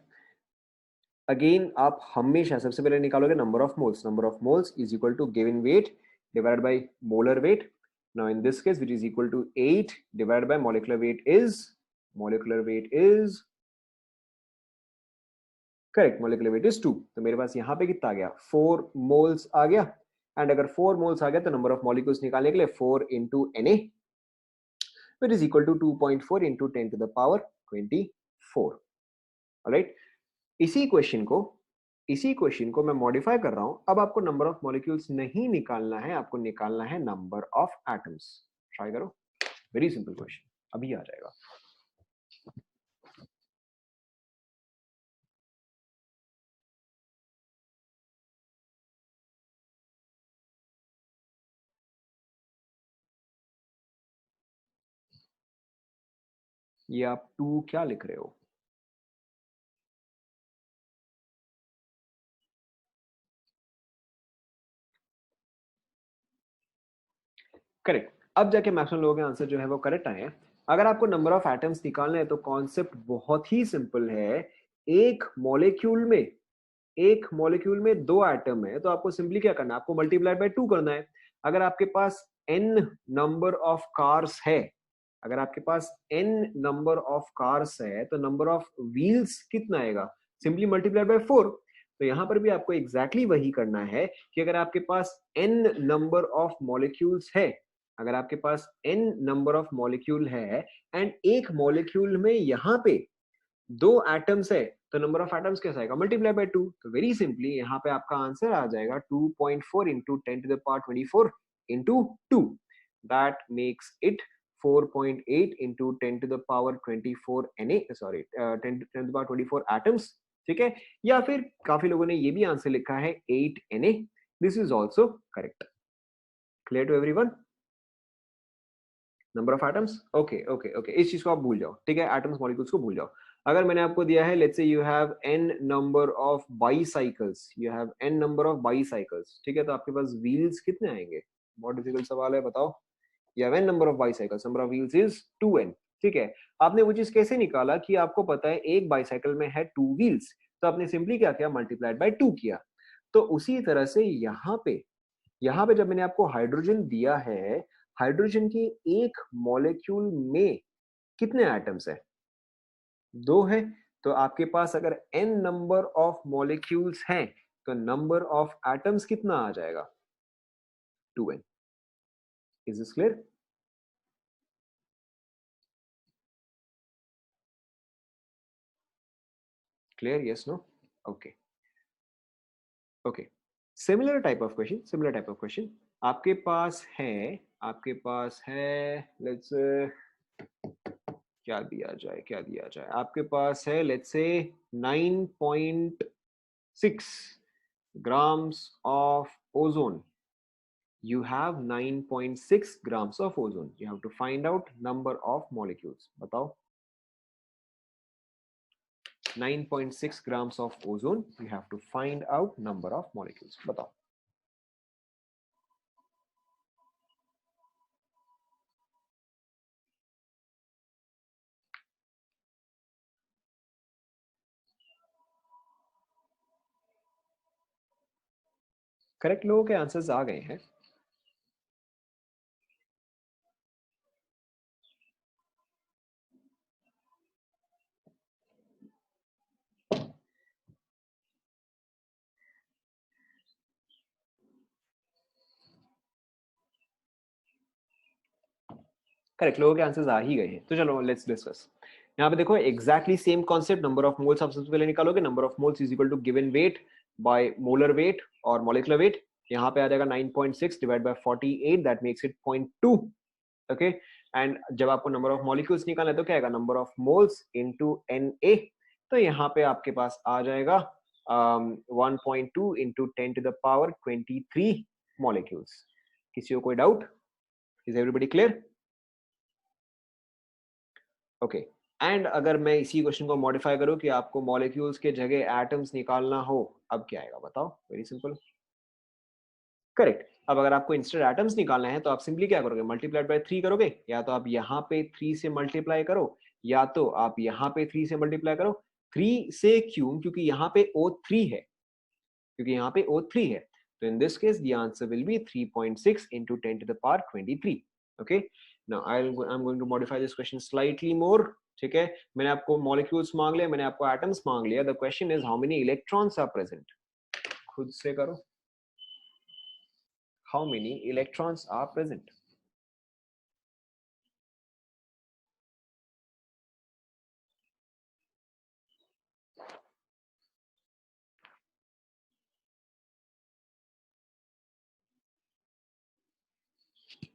अगेन आप हमेशा सबसे पहले निकालोगे number of moles is equal to given weight divided by molar weight. Now in this case which is equal to 8 divided by molecular weight is correct, molecular weight is 2। तो मेरे पास यहाँ पे कितना आ गया, 4 मोल्स आ गया, एंड अगर 4 moles आ गया तो नंबर ऑफ मॉलिक्यूल्स निकालने के लिए 4 into Na, which is equal to 2.4 into 10 to the power 24. Alright, इसी क्वेश्चन को इसी क्वेश्चन को मैं मॉडिफाई कर रहा हूं, अब आपको नंबर ऑफ मॉलिक्यूल्स नहीं निकालना है, आपको निकालना है नंबर ऑफ एटम्स। ट्राई करो, वेरी सिंपल क्वेश्चन, अभी आ जाएगा। ये आप 2 क्या लिख रहे हो? करेक्ट। अब जाके मैक्सिमम लोगों के आंसर जो है वो करेक्ट आए हैं। अगर आपको नंबर ऑफ एटम्स निकालना है तो कॉन्सेप्ट बहुत ही सिंपल है। एक मॉलिक्यूल में एक मॉलिक्यूल में 2 एटम है तो आपको सिंपली क्या करना है, आपको मल्टीप्लाई बाय 2 करना है। अगर आपके पास n नंबर ऑफ कार्स है, अगर आपके पास n नंबर ऑफ कार्स है तो नंबर ऑफ व्हील्स कितना आएगा, सिंपली मल्टीप्लाई बाय 4। तो यहां पर भी आपको एग्जैक्टली वही करना है कि अगर आपके पास n नंबर ऑफ मॉलिक्यूल्स है, अगर आपके पास n नंबर ऑफ मॉलिक्यूल है एंड एक मॉलिक्यूल में यहां पे 2 एटम्स है तो नंबर ऑफ एटम्स कैसा आएगा, मल्टीप्लाई बाय 2। तो वेरी सिंपली यहाँ पे आपका आंसर आ जाएगा 2.4 into 10 to the power 24 into 2। That makes it 4.8 into 10 to the power 24 Na, sorry 10 to the power 24 atoms. ठीक है, या फिर काफी लोगों ने ये भी आंसर लिखा है 8 Na। This is also correct. Clear to everyone? Number of atoms, okay okay okay, इस चीज को आप भूल जाओ। ठीक है, एटम्स मॉलिक्यूल्स को भूल जाओ। अगर मैंने आपको दिया है let's say you have n number of bicycles, you have n number of bicycles, ठीक है, तो आपके पास व्हील्स कितने आएंगे? बहुत डिफिकल्ट सवाल है, बताओ। You have n number of bicycles, number of wheels is 2n। ठीक है, आपने वो चीज कैसे निकाला कि आपको पता है एक बाईसाइकिल में है 2 व्हील्स, तो आपने सिंपली क्या किया, मल्टीप्लाइड बाय 2 किया। तो उसी तरह से यहाँ पे जब मैंने आपको हाइड्रोजन दिया है, हाइड्रोजन की एक मॉलिक्यूल में कितने एटम्स है? 2 है। तो आपके पास अगर n नंबर ऑफ मॉलिक्यूल्स हैं तो नंबर ऑफ एटम्स कितना आ जाएगा? 2n। Is this clear? Clear, yes no? Okay okay. Similar type of question, similar type of question आपके पास है, आपके पास है लेट्स क्या दिया जाए, क्या दिया जाए, आपके पास है let's say 9.6 grams of ozone. You have 9.6 grams of ozone. You have to find out number of molecules. बताओ। 9.6 grams of ozone. You have to find out number of molecules. बताओ। करेक्ट लोगों के आंसर्स आ गए हैं। Correct लोगों के answers आ ही गए हैं, तो चलो लेट्स डिस्कस। यहाँ पे देखो exactly same concept, number of moles आप सबसे पहले निकालोगे, number of moles is equal to given weight by molar weight और मॉलिक्यूलर वेट। यहाँ पे आ जाएगा 9.6 divide by 48, that makes it 0.2। Okay, and जब आपको नंबर ऑफ मॉलिक्यूल्स निकालना है तो क्या आएगा, number of moles into Na। तो यहाँ पे आपके पास आ जाएगा 1.2 into 10 to the power 23 molecules. किसी को कोई doubt? Is everybody clear? Okay, and अगर मैं इसी क्वेश्चन को मॉडिफाई करूं कि आपको मॉलिक्यूल्स के जगह एटम्स निकालना हो, अब क्या आएगा बताओ? Very simple. करेक्ट। अब अगर आपको इंस्टेड एटम्स निकालना है तो आप सिंपली क्या करोगे, मल्टीप्लाइड बाय 3 करोगे, या तो आप यहाँ पे 3 से मल्टीप्लाई करो, या तो आप यहाँ पे 3 से मल्टीप्लाई करो। 3 से क्यों? क्योंकि यहाँ पे O3 है, क्योंकि यहाँ पे O3 है। तो in this case the answer will be 3.6 into 10 to the power 23। Okay, now I am going to modify this question slightly more. ठीक है, मैंने आपको मॉलिक्यूल्स मांग लिया, मैंने आपको एटम्स मांग लिया। The question is how many electrons are present? खुद से करो, how many electrons are present?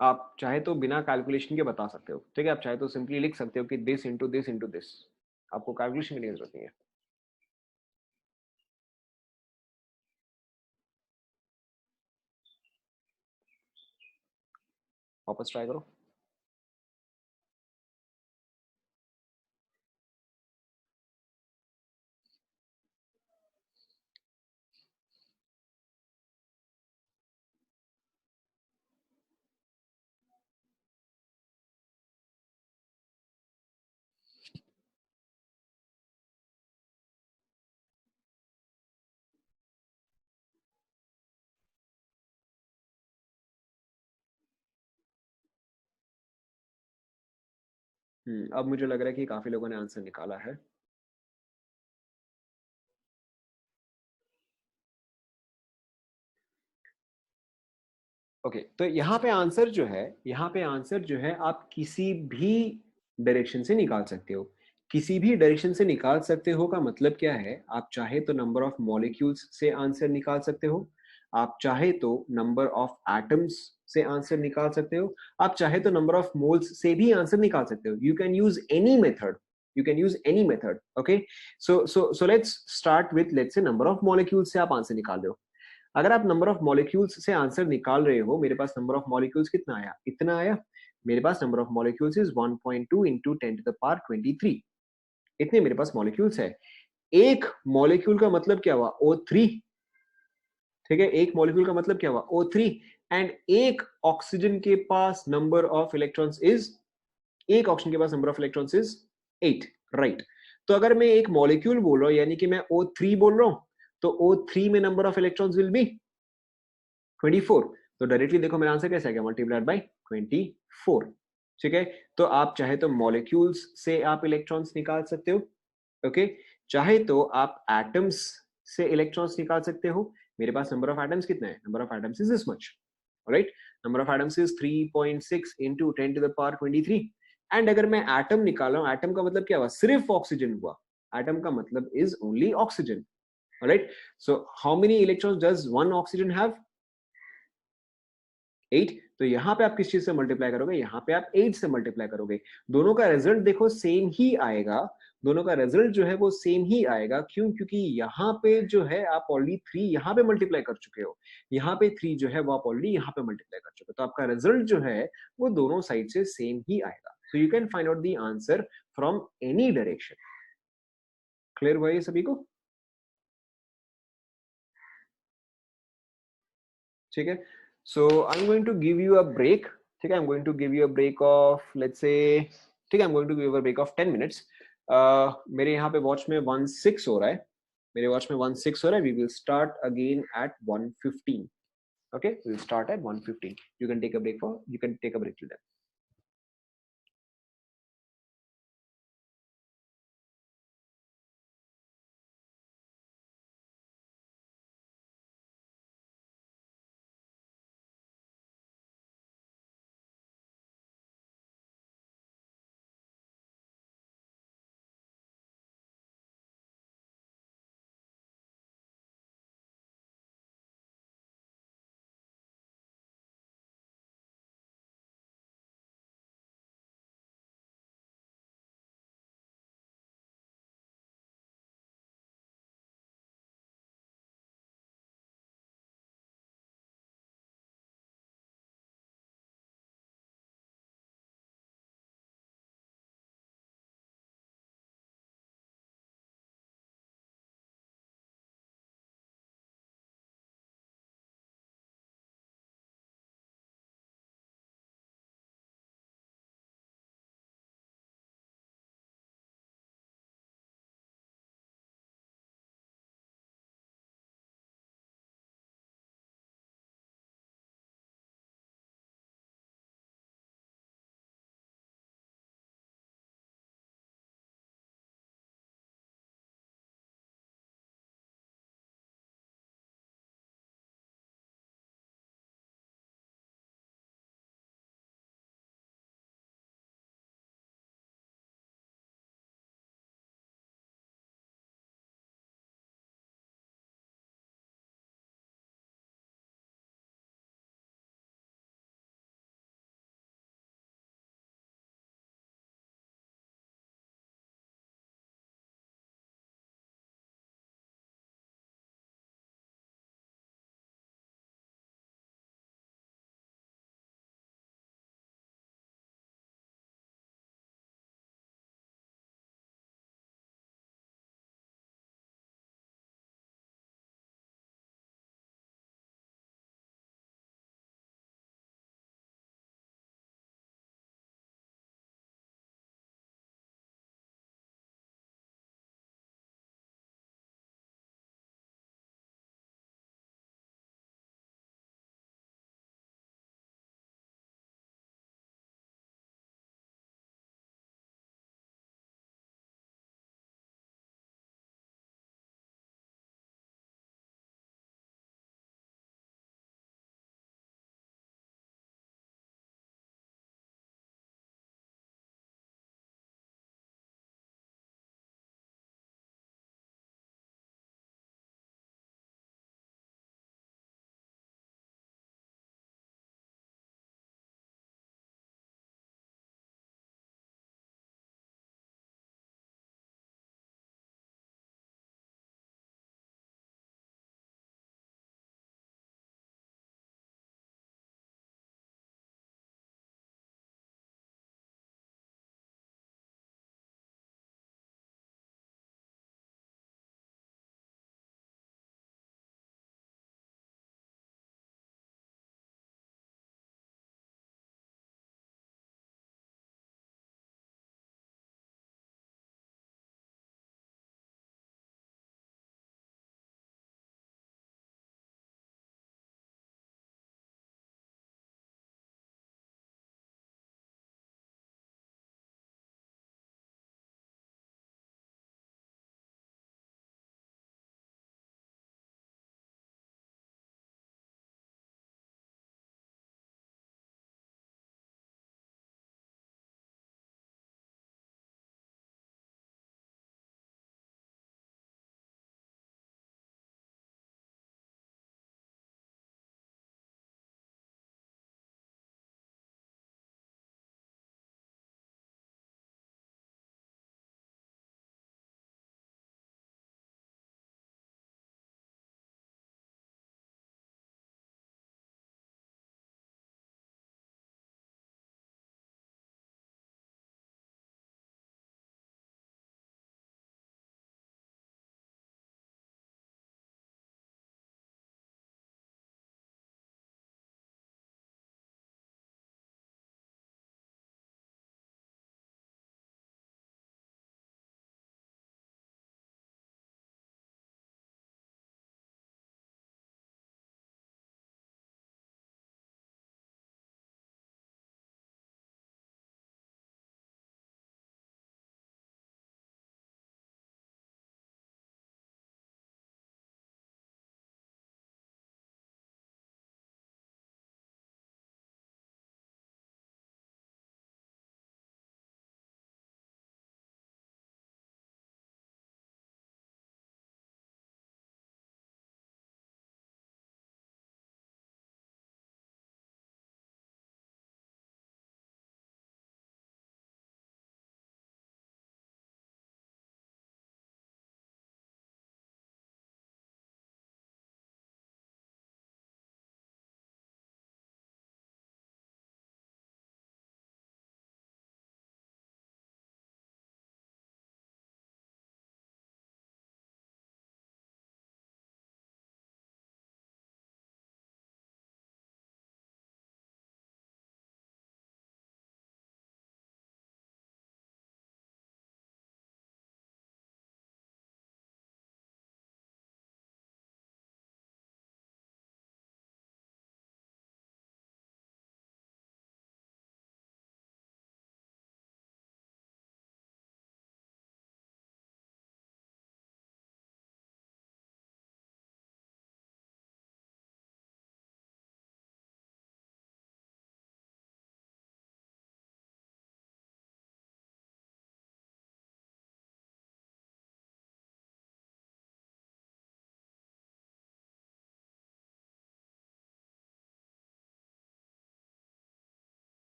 आप चाहे तो बिना कैलकुलेशन के बता सकते हो, ठीक है। आप चाहे तो सिंपली लिख सकते हो कि this into this into this, आपको कैलकुलेशन की जरूरत नहीं है। वापस ट्राई करो। अब मुझे लग रहा है कि काफी लोगों ने आंसर निकाला है। ओके, तो यहाँ पे आंसर जो है आप किसी भी डायरेक्शन से निकाल सकते हो। किसी भी डायरेक्शन से निकाल सकते हो का मतलब क्या है, आप चाहे तो नंबर ऑफ मॉलिक्यूल्स से आंसर निकाल सकते हो, आप चाहे तो नंबर ऑफ एटम्स से आंसर निकाल सकते हो, आप चाहे तो नंबर ऑफ मोल्स से भी आंसर निकाल सकते हो। You can use any method, you can use any method. Okay, so let's start with, let's say number of molecules से आप आंसर निकाल रहे हो। अगर आप नंबर ऑफ मॉलिक्यूल्स से आंसर निकाल रहे हो, मेरे पास नंबर ऑफ मॉलिक्यूल्स कितना आया, इतना आया। मेरे पास number of molecules is 1.2 into 10⁻23। इतने मेरे पास मॉलिक्यूल्स है। एक मॉलिक्यूल का मतलब क्या हुआ, O3। ठीक है, एक मॉलिक्यूल का मतलब क्या हुआ, O3। एंड एक ऑक्सीजन के पास नंबर ऑफ इलेक्ट्रॉन्स इज, एक ऑक्सीजन के पास number of electrons is 8, right. तो अगर मैं एक मॉलिक्यूल बोल रहा हूं, यानी कि मैं O3 बोल रहा हूं, तो O3 में number of electrons will be 24। तो डायरेक्टली देखो मेरा आंसर कैसे आ गया, मल्टीप्लाइड बाई 24। ठीक है, तो आप चाहे तो मॉलिक्यूल्स से आप इलेक्ट्रॉन्स निकाल सकते हो। ओके, चाहे तो आप एटम्स से इलेक्ट्रॉन्स निकाल सकते हो। मेरे पास नंबर ऑफ एटम्स कितना है, number of atoms is this much, right. Number of atoms is 3.6 into 10⁻23। And अगर मैं एटम निकाल रहा हूं, एटम का मतलब क्या हुआ, सिर्फ ऑक्सीजन हुआ। एटम का मतलब is only oxygen, right. So how many electrons does one oxygen have, 8। तो यहां पे आप किस चीज से मल्टीप्लाई करोगे, यहां पे आप 8 से मल्टीप्लाई करोगे। दोनों का रिजल्ट देखो सेम ही आएगा, दोनों का रिजल्ट जो है वो सेम ही आएगा। क्यों, क्योंकि यहाँ पे जो है आप ऑलरेडी 3 यहाँ पे मल्टीप्लाई कर चुके हो, यहाँ पे 3 जो है वो आप ऑलरेडी यहाँ पे मल्टीप्लाई कर चुके हो। तो आपका रिजल्ट जो है वो दोनों साइड से सेम ही आएगा। तो you can find out the answer from any direction. Clear हुआ ये सभी को? ठीक है, so I am going to give you a break. ठीक है, I am going to give you a break of, let's say, ठीक है, I am going to give you a break of 10 minutes. मेरे यहाँ पे वॉच में 1:06 हो रहा है, मेरे वॉच में 1:06 हो रहा है। We will start again at 1:15। Okay, we will start at 1:15। You can take a break for, you can take a break till then.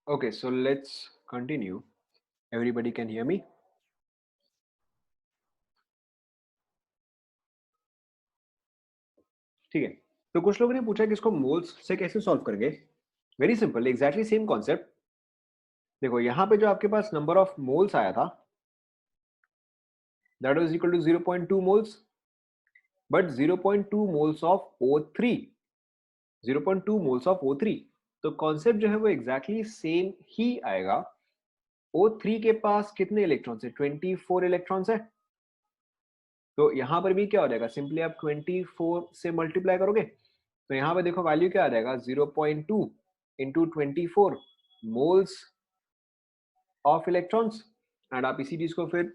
Okay, so let's continue. Everybody can hear me? ठीक है, तो कुछ लोगों ने पूछा कि इसको moles से कैसे सॉल्व करेंगे। Very simple, exactly same concept. देखो यहाँ पे जो आपके पास नंबर ऑफ मोल्स आया था, that was equal to 0.2 moles, but 0.2 moles of O3, 0.2 moles of O3। तो कॉन्सेप्ट जो है वो एग्जैक्टली सेम ही आएगा। O3 के पास कितने इलेक्ट्रॉन्स है? 24 इलेक्ट्रॉन्स है। तो यहाँ पर भी क्या हो जाएगा, सिंपली आप 24 से मल्टीप्लाई करोगे, तो यहाँ पे देखो वैल्यू क्या आ जाएगा, 0.2 into 24 moles of electrons. And आप इसी चीज को फिर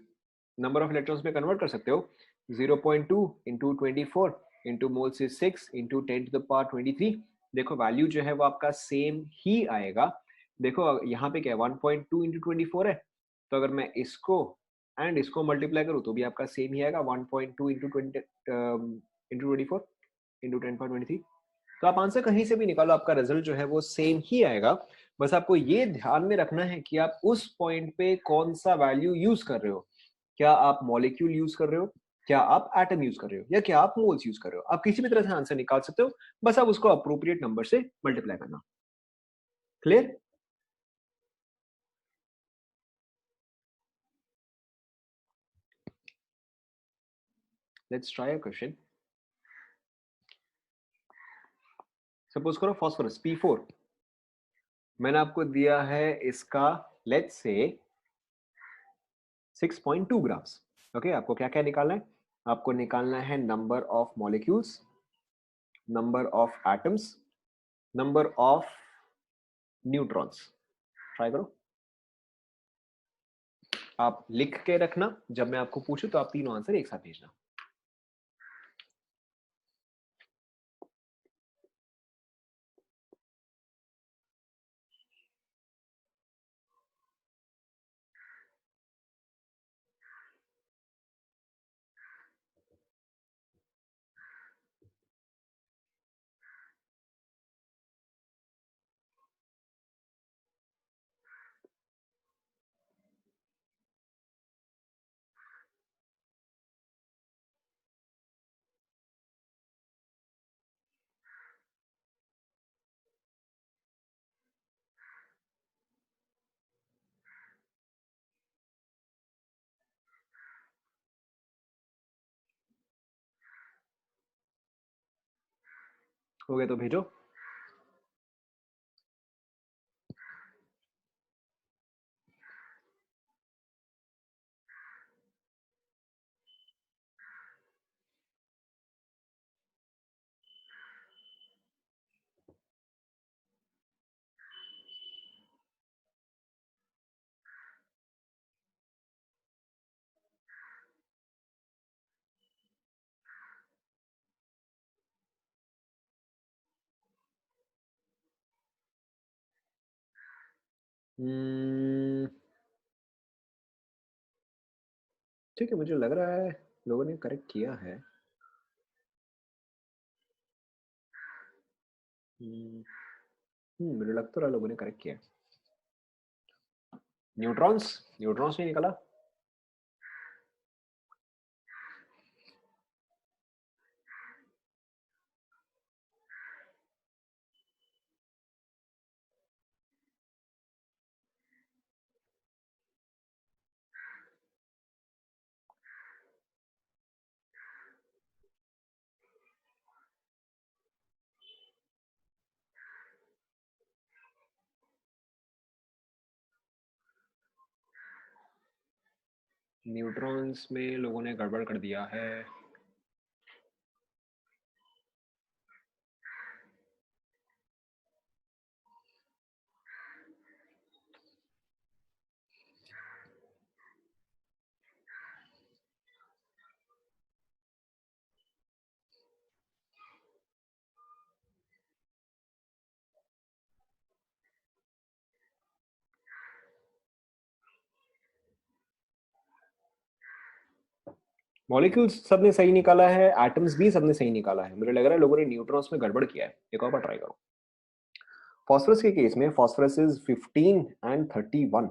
नंबर ऑफ इलेक्ट्रॉन्स में कन्वर्ट कर सकते हो। 0.2 into 24 into moles is 6 into 10 to the power 23। देखो वैल्यू जो है वो आपका सेम ही आएगा। देखो यहाँ पे क्या है, 1.2 इंटू 24 है, तो अगर मैं इसको एंड इसको मल्टीप्लाई करूँ तो भी आपका सेम ही आएगा, 1.2 इंटू 20 इंटू 24 इंटू 10 पावर 23। तो आप आंसर कहीं से भी निकालो, आपका रिजल्ट जो है वो सेम ही आएगा। बस आपको ये ध्यान में रखना है कि आप उस पॉइंट पे कौन सा वैल्यू यूज कर रहे हो। क्या आप मॉलिक्यूल यूज कर रहे हो, क्या आप एटम यूज कर रहे हो, या क्या आप मोल्स यूज कर रहे हो। आप किसी भी तरह से आंसर निकाल सकते हो, बस आप उसको अप्रोप्रिएट नंबर से मल्टीप्लाई करना। Clear? Let's try a question. Suppose करो फास्फोरस P4, मैंने आपको दिया है इसका लेट्स से 6.2 ग्राम्स। ओके, आपको क्या क्या निकालना है? आपको निकालना है number of molecules, number of atoms, number of neutrons. Try करो, आप लिख के रखना, जब मैं आपको पूछूं तो आप तीनों आंसर एक साथ भेजना। हो गया तो भेजो। ठीक है, मुझे लग रहा है लोगों ने करेक्ट किया है। मुझे लग तो रहा है लोगों ने करेक्ट किया है। न्यूट्रॉन्स, न्यूट्रॉन्स नहीं निकला। न्यूट्रॉन्स में लोगों ने गड़बड़ कर दिया है। मॉलिक्यूल्स सबने सही निकाला है, एटम्स भी सबने सही निकाला है। मुझे लग रहा है लोगों ने न्यूट्रॉन्स में गड़बड़ किया है। एक और बार ट्राई करो। फॉस्फोरस के केस में phosphorus is 15 and 31.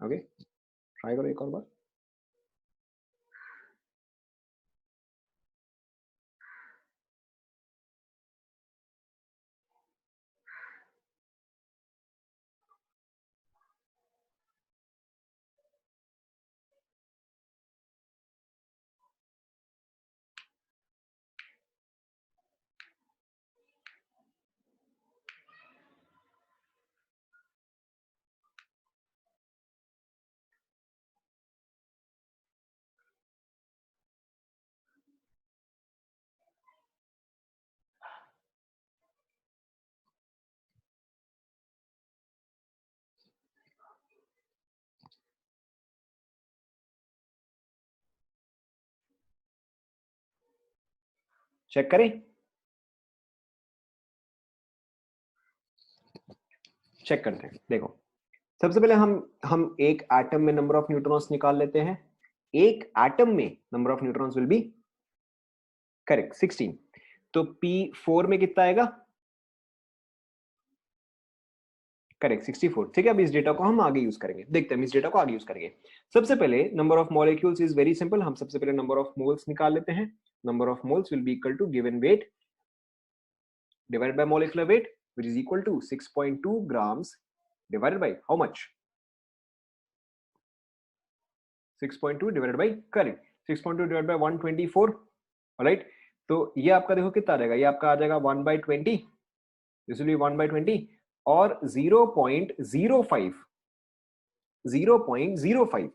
Okay, try करो एक और बार. चेक करें, चेक करते हैं. देखो, सबसे पहले हम एक एटम में नंबर ऑफ न्यूट्रॉन्स निकाल लेते हैं. एक एटम में number of neutrons will be correct 16. तो P4 में कितना आएगा? करेक्ट 64. ठीक है, अब इस डेटा को हम आगे यूज करेंगे. देखते हैं इस डेटा को आगे यूज करेंगे. सबसे पहले number of molecules is very simple. हम सबसे पहले नंबर ऑफ मोल्स निकाल लेते हैं. Number of moles will be equal to given weight divided by molecular weight, which is equal to 6.2 grams divided by how much? 6.2 divided by correct 6.2 divided by 124. Right, तो ये आपका देखो कितना आ जाएगा, ये आपका आ जाएगा 1/20. दिस विल बी 1/20 और 0.05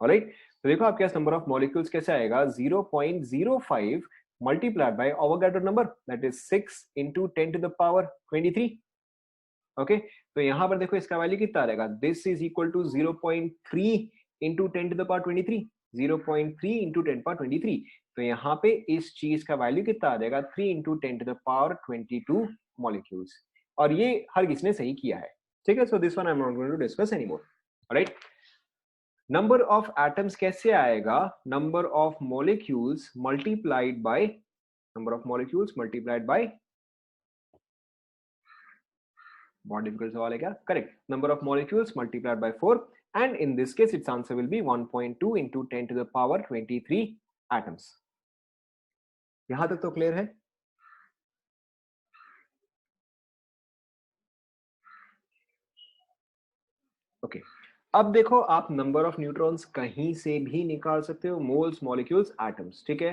राइट. तो देखो आपके पास नंबर ऑफ मॉलिक्यूल्स कैसे आएगा, 0.05 multiplied by Avogadro number, that is 6 into 10 to the power 23. Okay, तो यहां पर देखो इसका वैल्यू कितना रहेगा, this is equal to 0.3 into 10 to the power 23. 0.3 into 10 power 23. तो यहाँ पे इस चीज का वैल्यू कितना आ जाएगा, 3 into 10 to the power 22 molecules. और ये हर किसी ने सही किया है. ठीक है, so this one I am not going to discuss anymore. Right, number of atoms कैसे आएगा, number of molecules multiplied by number of molecules multiplied by, बहुत डिफिकल्ट सवाल है क्या, correct, number of molecules multiplied by 4. And in this case it's answer will be 1.2 into 10 to the power 23 atoms. यहां तक तो clear है. Okay अब देखो, आप नंबर ऑफ न्यूट्रॉन्स कहीं से भी निकाल सकते हो, मोल्स, मॉलिक्यूल्स, एटम्स. ठीक है,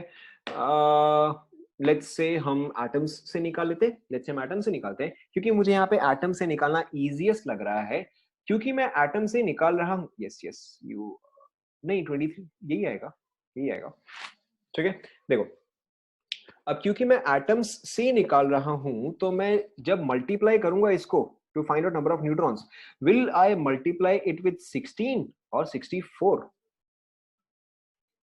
लेट्स से हम एटम्स से निकाल लेते हैं. लेट्स से हम एटम से निकालते हैं, क्योंकि मुझे यहाँ पे एटम से निकालना इजीएस्ट लग रहा है, क्योंकि मैं एटम से निकाल रहा हूँ. यस यस यू, नहीं 23 यही आएगा, यही आएगा. ठीक है, देखो अब क्योंकि मैं एटम्स से निकाल रहा हूं, तो मैं जब मल्टीप्लाई करूंगा इसको to find out number of neutrons, will I multiply it with 16 और 64?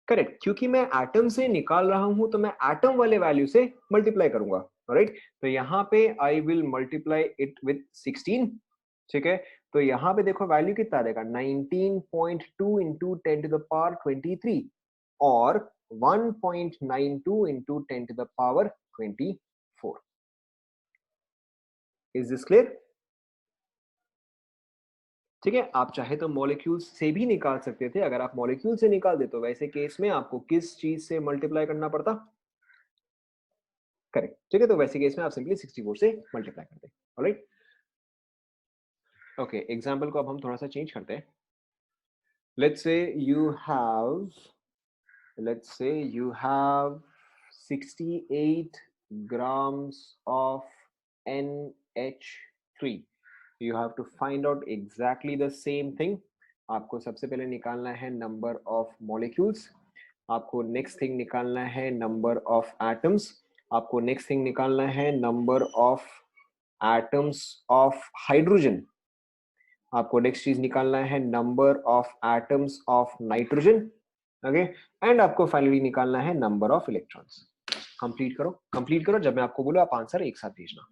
करेक्ट, क्योंकि मैं एटम से निकाल रहा हूं तो मैं एटम वाले वैल्यू से मल्टीप्लाई करूंगा. राइट, तो यहां पे I will multiply it with 16. ठीक है, तो यहां पे देखो वैल्यू कितना आ जाएगा, 19.2 इंटू 10 टू द पावर 23 और 1.92 into 10 to the power 24. Is this clear? ठीक है, आप चाहे तो मॉलिक्यूल्स से भी निकाल सकते थे. अगर आप मॉलिक्यूल से निकाल दे तो वैसे केस में आपको किस चीज से मल्टीप्लाई करना पड़ता, करेक्ट. ठीक है, तो वैसे केस में आप सिंपली 64 से मल्टीप्लाई करते हैं. ऑलराइट, ओके, एग्जांपल को अब हम थोड़ा सा चेंज करते हैं. Let's say you have, let's say you have 68 grams of NH3. You have to find out exactly the same thing. आपको सबसे पहले निकालना है नंबर ऑफ मॉलिक्यूल्स, आपको नेक्स्ट थिंग निकालना है नंबर ऑफ एटम्स, आपको नेक्स्ट थिंग निकालना है number of atoms of hydrogen, आपको नेक्स्ट चीज निकालना है number of atoms of nitrogen. Okay, and आपको फाइनली निकालना है नंबर ऑफ इलेक्ट्रॉन्स. कंप्लीट करो, कंप्लीट करो, जब मैं आपको बोलूं आप आंसर एक साथ भेजना.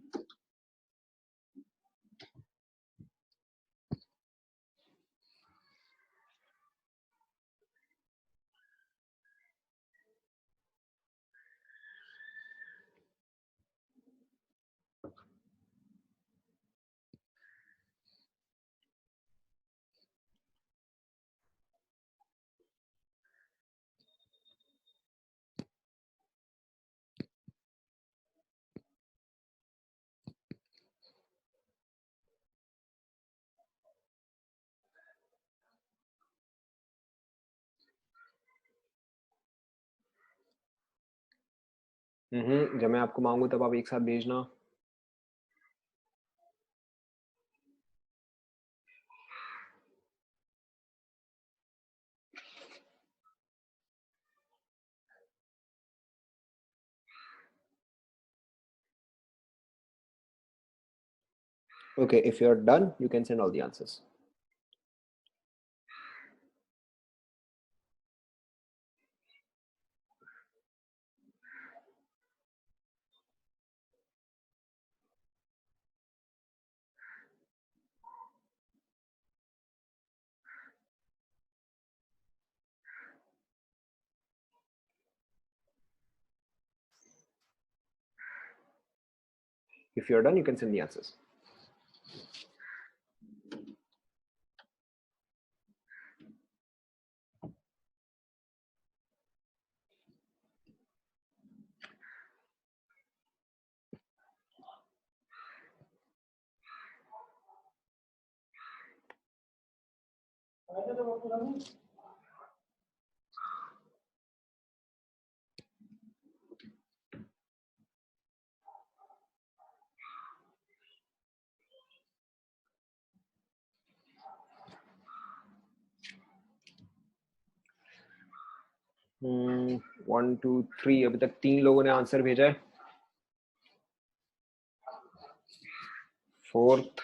जब मैं आपको मांगू तब आप एक साथ भेजना। Okay, if you're done, you can send all the answers. If you're done, you can send the answers. One two three, अभी तक 3 लोगों ने आंसर भेजा है। फोर्थ,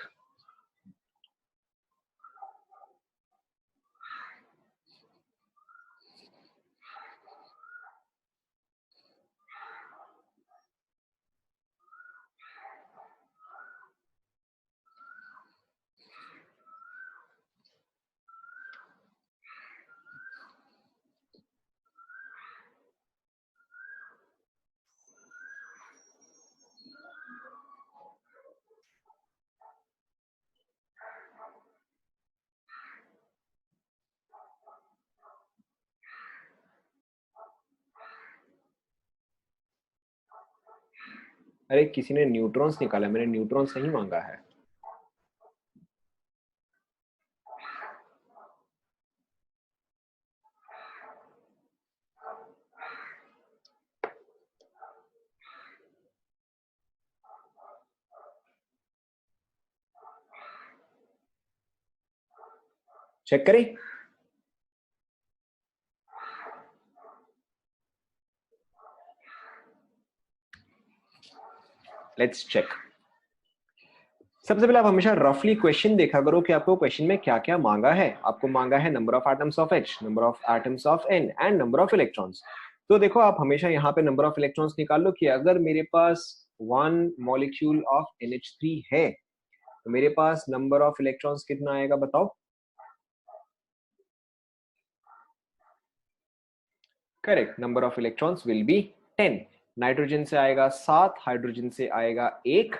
अरे किसी ने न्यूट्रॉन्स निकाला, मैंने न्यूट्रॉन्स नहीं मांगा है। चेक करें। Let's check. सबसे पहले आप हमेशा रफली क्वेश्चन देखा करो कि आपको क्वेश्चन में क्या क्या मांगा है। आपको मांगा है number of atoms of H, number of atoms of N and number of electrons. तो देखो आप हमेशा यहाँ पे नंबर ऑफ इलेक्ट्रॉन्स निकाल लो कि अगर मेरे पास 1 मॉलिक्यूल ऑफ NH3 है तो मेरे पास नंबर ऑफ इलेक्ट्रॉन्स कितना आएगा बताओ। Correct, number of electrons will be 10। Nitrogen से आएगा 7, हाइड्रोजन से आएगा 1,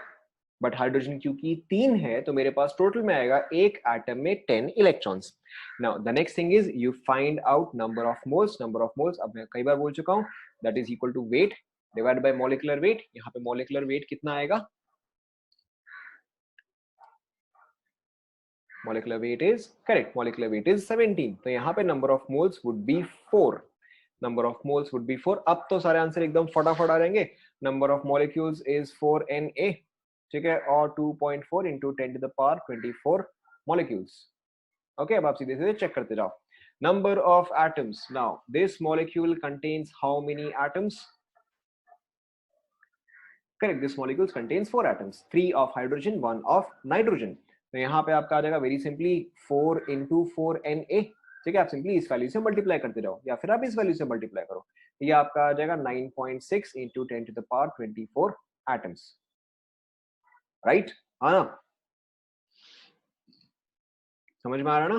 बट हाइड्रोजन क्योंकि 3 है तो मेरे पास टोटल में आएगा एक एटम में 10 electrons. Now the next thing is you find out number of moles. Number of moles अब मैं कई बार बोल चुका हूं, that is equal to weight divide by molecular weight. यहाँ पे मॉलिक्यूलर वेट कितना आएगा? Molecular weight is correct, molecular weight is 17। तो यहाँ पे number of moles would be 4। Number of moles would be 4। अब तो सारे आंसर एकदम फटाफट आ जाएंगे। Number of molecules is 4Na, ठीक है, और 2.4 into 10 to the power 24 molecules. Okay, अब आप सीधे सीधे चेक करते जाओ। Number of atoms, now this molecule contains how many atoms? Correct, this molecule contains 4 atoms, 3 of hydrogen, 1 of nitrogen. तो यहाँ पे आपका आ जाएगा वेरी सिंपली 4 इंटू 4Na। ठीक है, आप सिंपली इस वैल्यू से मल्टीप्लाई करते जाओ या फिर आप इस वैल्यू से मल्टीप्लाई करो। ये आपका आ जाएगा 9.6 into 10 to the power 24 atoms. Right, हाँ ना, समझ में आ रहा ना?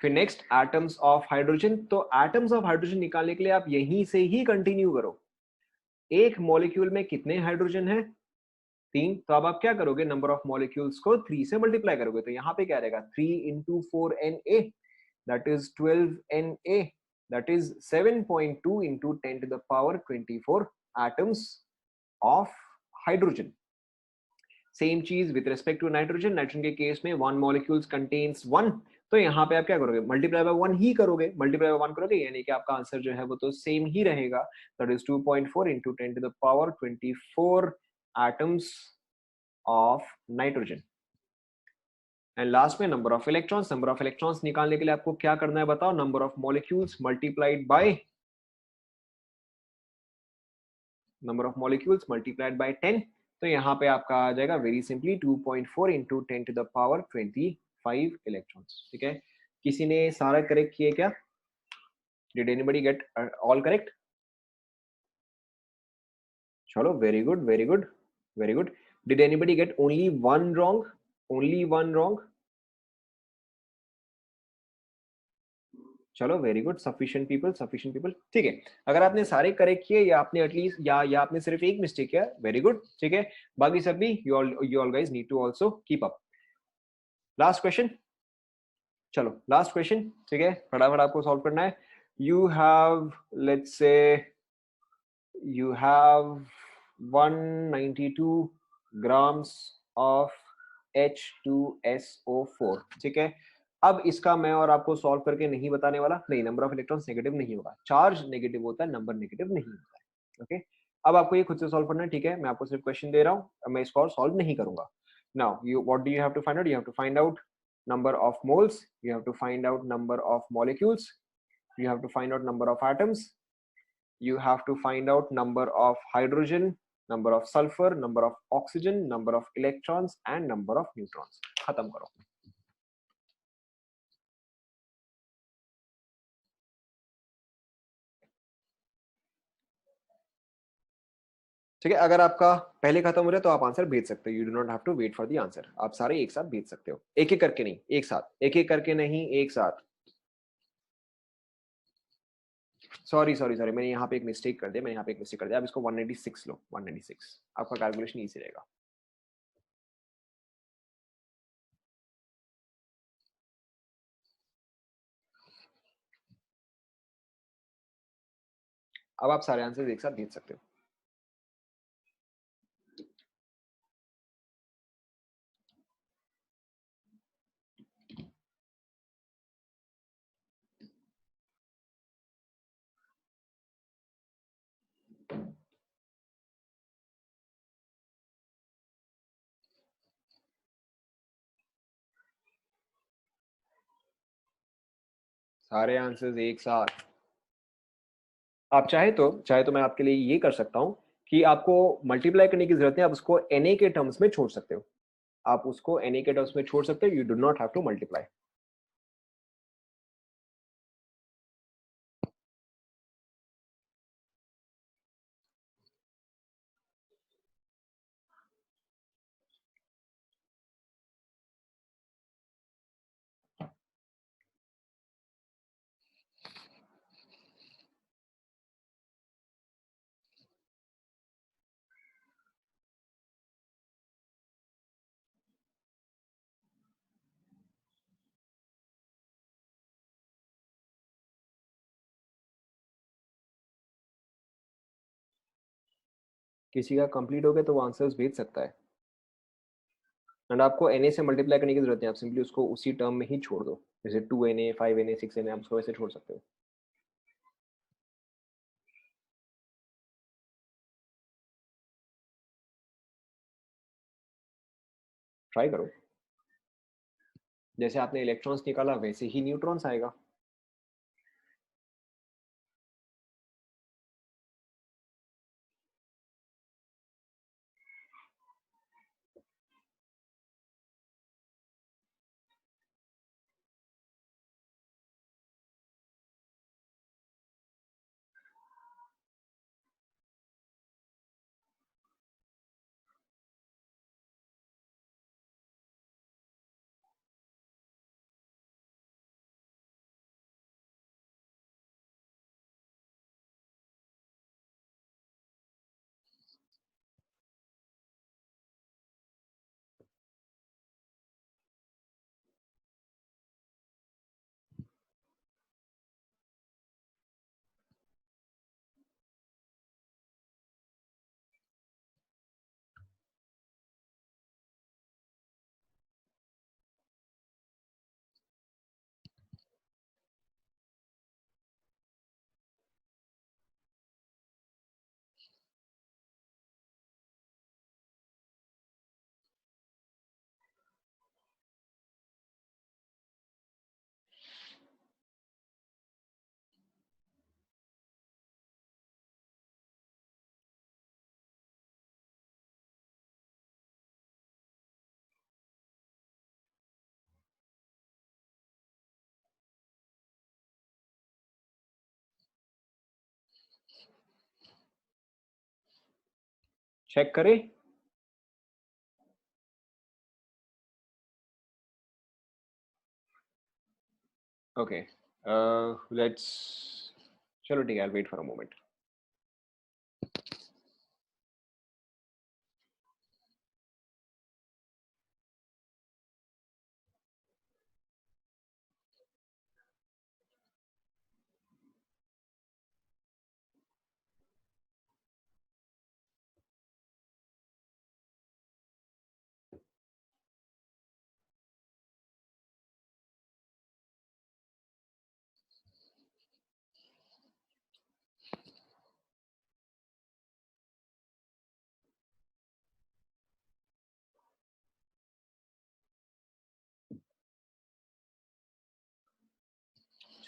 फिर नेक्स्ट एटम्स ऑफ हाइड्रोजन। तो एटम्स ऑफ हाइड्रोजन निकालने के लिए आप यहीं से ही कंटिन्यू करो। एक मॉलिक्यूल में कितने हाइड्रोजन है? 3। तो अब आप क्या करोगे, नंबर ऑफ मॉलिक्यूल्स को 3 से मल्टीप्लाई करोगे। तो यहाँ पे क्या रहेगा 3 into 4Na, that is 12Na, that is 7.2 into 10 to the power 24 atoms of hydrogen. Same चीज with respect to nitrogen. Nitrogen के केस में 1 मॉलिक्यूल्स कंटेन्स 1, तो यहाँ पे आप क्या करोगे, मल्टीप्लाई बाय 1 ही करोगे, मल्टीप्लाई बाय 1 करोगे, यानी कि आपका आंसर जो है वो तो सेम ही रहेगा, that is 2.4 into 10 to the power 24 atoms of nitrogen। And last में number of electrons, number of electrons निकालने के लिए आपको क्या करना है बताओ, number of molecules multiplied by number of molecules multiplied by 10। तो यहाँ पे आपका आ जाएगा very simply 2.4 into 10 to the power 25 electrons. ठीक है, किसी ने सारा करेक्ट किए क्या? Did anybody get all correct? चलो very good very good very good. Did anybody gate only one wrong? Only one wrong? चलो very good, sufficient people, sufficient people. ठीक है, अगर आपने सारे करेक्ट किए या आपने एटलीस्ट या आपने सिर्फ एक मिस्टेक किया, वेरी गुड। ठीक है, बाकी सब भी you all guys need to also keep up. Last question, चलो लास्ट क्वेश्चन। ठीक है, फटाफट आपको सॉल्व करना है। You have, let's say you have 192 grams of H2SO4। ठीक है, अब इसका मैं और आपको सॉल्व करके नहीं बताने वाला, नहीं, नंबर ऑफ इलेक्ट्रॉन्स नेगेटिव नहीं होगा, चार्ज नेगेटिव होता है, नंबर नेगेटिव नहीं होता है। ओके, अब आपको ये खुद से सॉल्व करना है। ठीक है, मैं आपको सिर्फ क्वेश्चन दे रहा हूँ, मैं इसको और सॉल्व नहीं करूंगा। Now you, what do you have to find out? You have to find out number of moles, you have to find out number of molecules, you have to find out number of atoms, you have to find out number of hydrogen, number of sulfur, number of oxygen, number of electrons and number of neutrons। खत्म करो। ठीक है, अगर आपका पहले खत्म हो रहा है तो आप आंसर भेज सकते हो, you do not have to wait for the answer, आप सारे एक साथ भेज सकते हो, एक एक करके नहीं, एक साथ, एक एक करके नहीं, एक साथ। सॉरी सॉरी सॉरी, मैंने यहाँ पे एक मिस्टेक कर दिया, मैंने यहाँ पे एक मिस्टेक कर दिया, आप इसको 196 लो, 196 आपका कैलकुलेशन इजी रहेगा। अब आप सारे आंसर एक साथ भेज सकते हो। सारे आंसर्स एक साथ। आप चाहे तो मैं आपके लिए ये कर सकता हूँ कि आपको मल्टीप्लाई करने की जरूरत है, आप उसको एन के टर्म्स में छोड़ सकते हो, आप उसको एन के टर्म्स में छोड़ सकते हो, you do not have to multiply. किसी का कंप्लीट हो गया तो वो आंसर्स भेज सकता है, एंड आपको एन से मल्टीप्लाई करने की जरूरत है, आप सिंपली उसको उसी टर्म में ही छोड़ दो, जैसे 2Na 5Na 6Na, आप उसको वैसे छोड़ सकते हो। ट्राई करो, जैसे आपने इलेक्ट्रॉन्स निकाला वैसे ही न्यूट्रॉन्स आएगा। चेक करें। ओके, लेट्स, चलो ठीक है, I wait for a moment.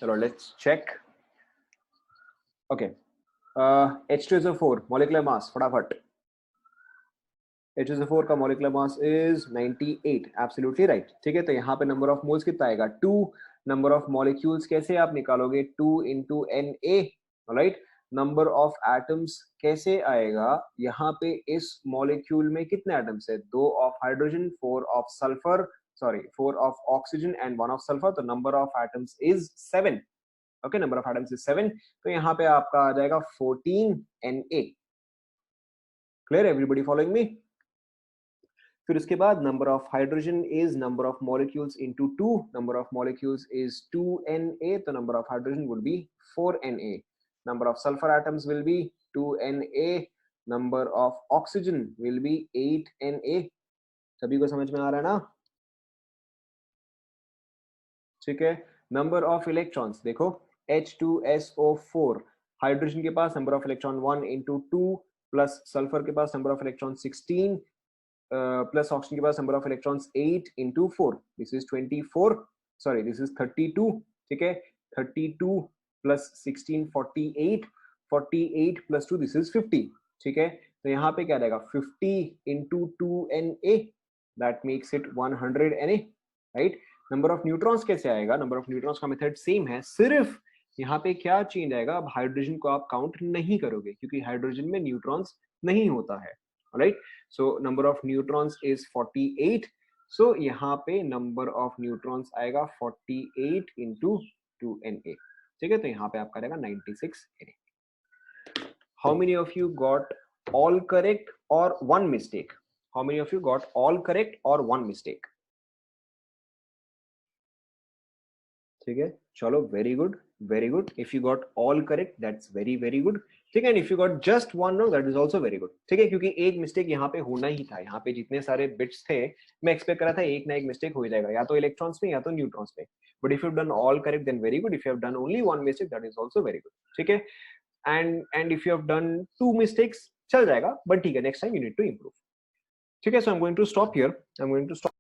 चलो let's check. Okay, H2SO4 molecular mass, फटाफट। H2SO4 का molecular mass is 98, absolutely right. ठीक है, तो यहाँ पे नंबर ऑफ मोल्स कितना आएगा? 2। नंबर ऑफ मॉलिक्यूल्स कैसे आप निकालोगे? 2 into Na, right. Number of atoms कैसे आएगा? यहाँ पे इस मॉलिक्यूल में कितने एटम्स है? 2 of hydrogen, 4 of sulphur, sorry 4 of oxygen and 1 of sulphur, तो number of atoms is 7। Okay, number of atoms is 7, तो यहाँ पे आपका आ जाएगा 14 Na। Clear, everybody following me? फिर उसके बाद number of hydrogen is number of molecules into 2, number of molecules is 2Na, तो number of hydrogen will be 4Na, number of sulphur atoms will be 2Na, number of oxygen will be 8Na। सभी को समझ में आ रहा है ना? ठीक है, नंबर ऑफ इलेक्ट्रॉन्स देखो, H2SO4, हाइड्रोजन के पास number of electron 1 into 2, plus sulphur के पास number of electron 16, plus oxygen के पास number of electrons 8 into 4, this is 24, sorry this is 32। ठीक है, 32 प्लस 16 48, 48 प्लस 2 दिस इज 50। ठीक है, तो यहाँ पे क्या रहेगा? 50 into 2Na, that makes it 100Na, right. Number of neutrons कैसे आएगा? नंबर ऑफ न्यूट्रॉन्स का मेथड सेम है, सिर्फ यहाँ पे क्या चेंज आएगा? अब हाइड्रोजन को आप काउंट नहीं करोगे क्योंकि हाइड्रोजन में न्यूट्रॉन्स नहीं होता है, right. So number of neutrons is 48, सो यहाँ पे नंबर ऑफ न्यूट्रॉन्स आएगा 48 इंटू 2Na। ठीक है, तो यहाँ पे आपका रहेगा 96Na। How many of you got all correct और one mistake? How many of you got all correct और वन मिस्टेक? ठीक है, चलो, very good, very good. If you got all correct that's very very good. ठीक है, if you got just one no that is also very good. ठीक है, क्योंकि एक मिस्टेक यहाँ पे होना ही था। यहाँ पे जितने सारे बिट्स थे, मैं एक्सपेक्ट कर रहा था एक ना एक मिस्टेक हो जाएगा, या तो इलेक्ट्रॉन्स में या तो न्यूट्रॉन्स में। But if you done all correct then very good, if you have done only one mistake that is also very good. ठीक है, and if you have done two mistakes चल जाएगा, बट ठीक है, next time you need to improve. ठीक है, so I am going to stop here, I am going to stop.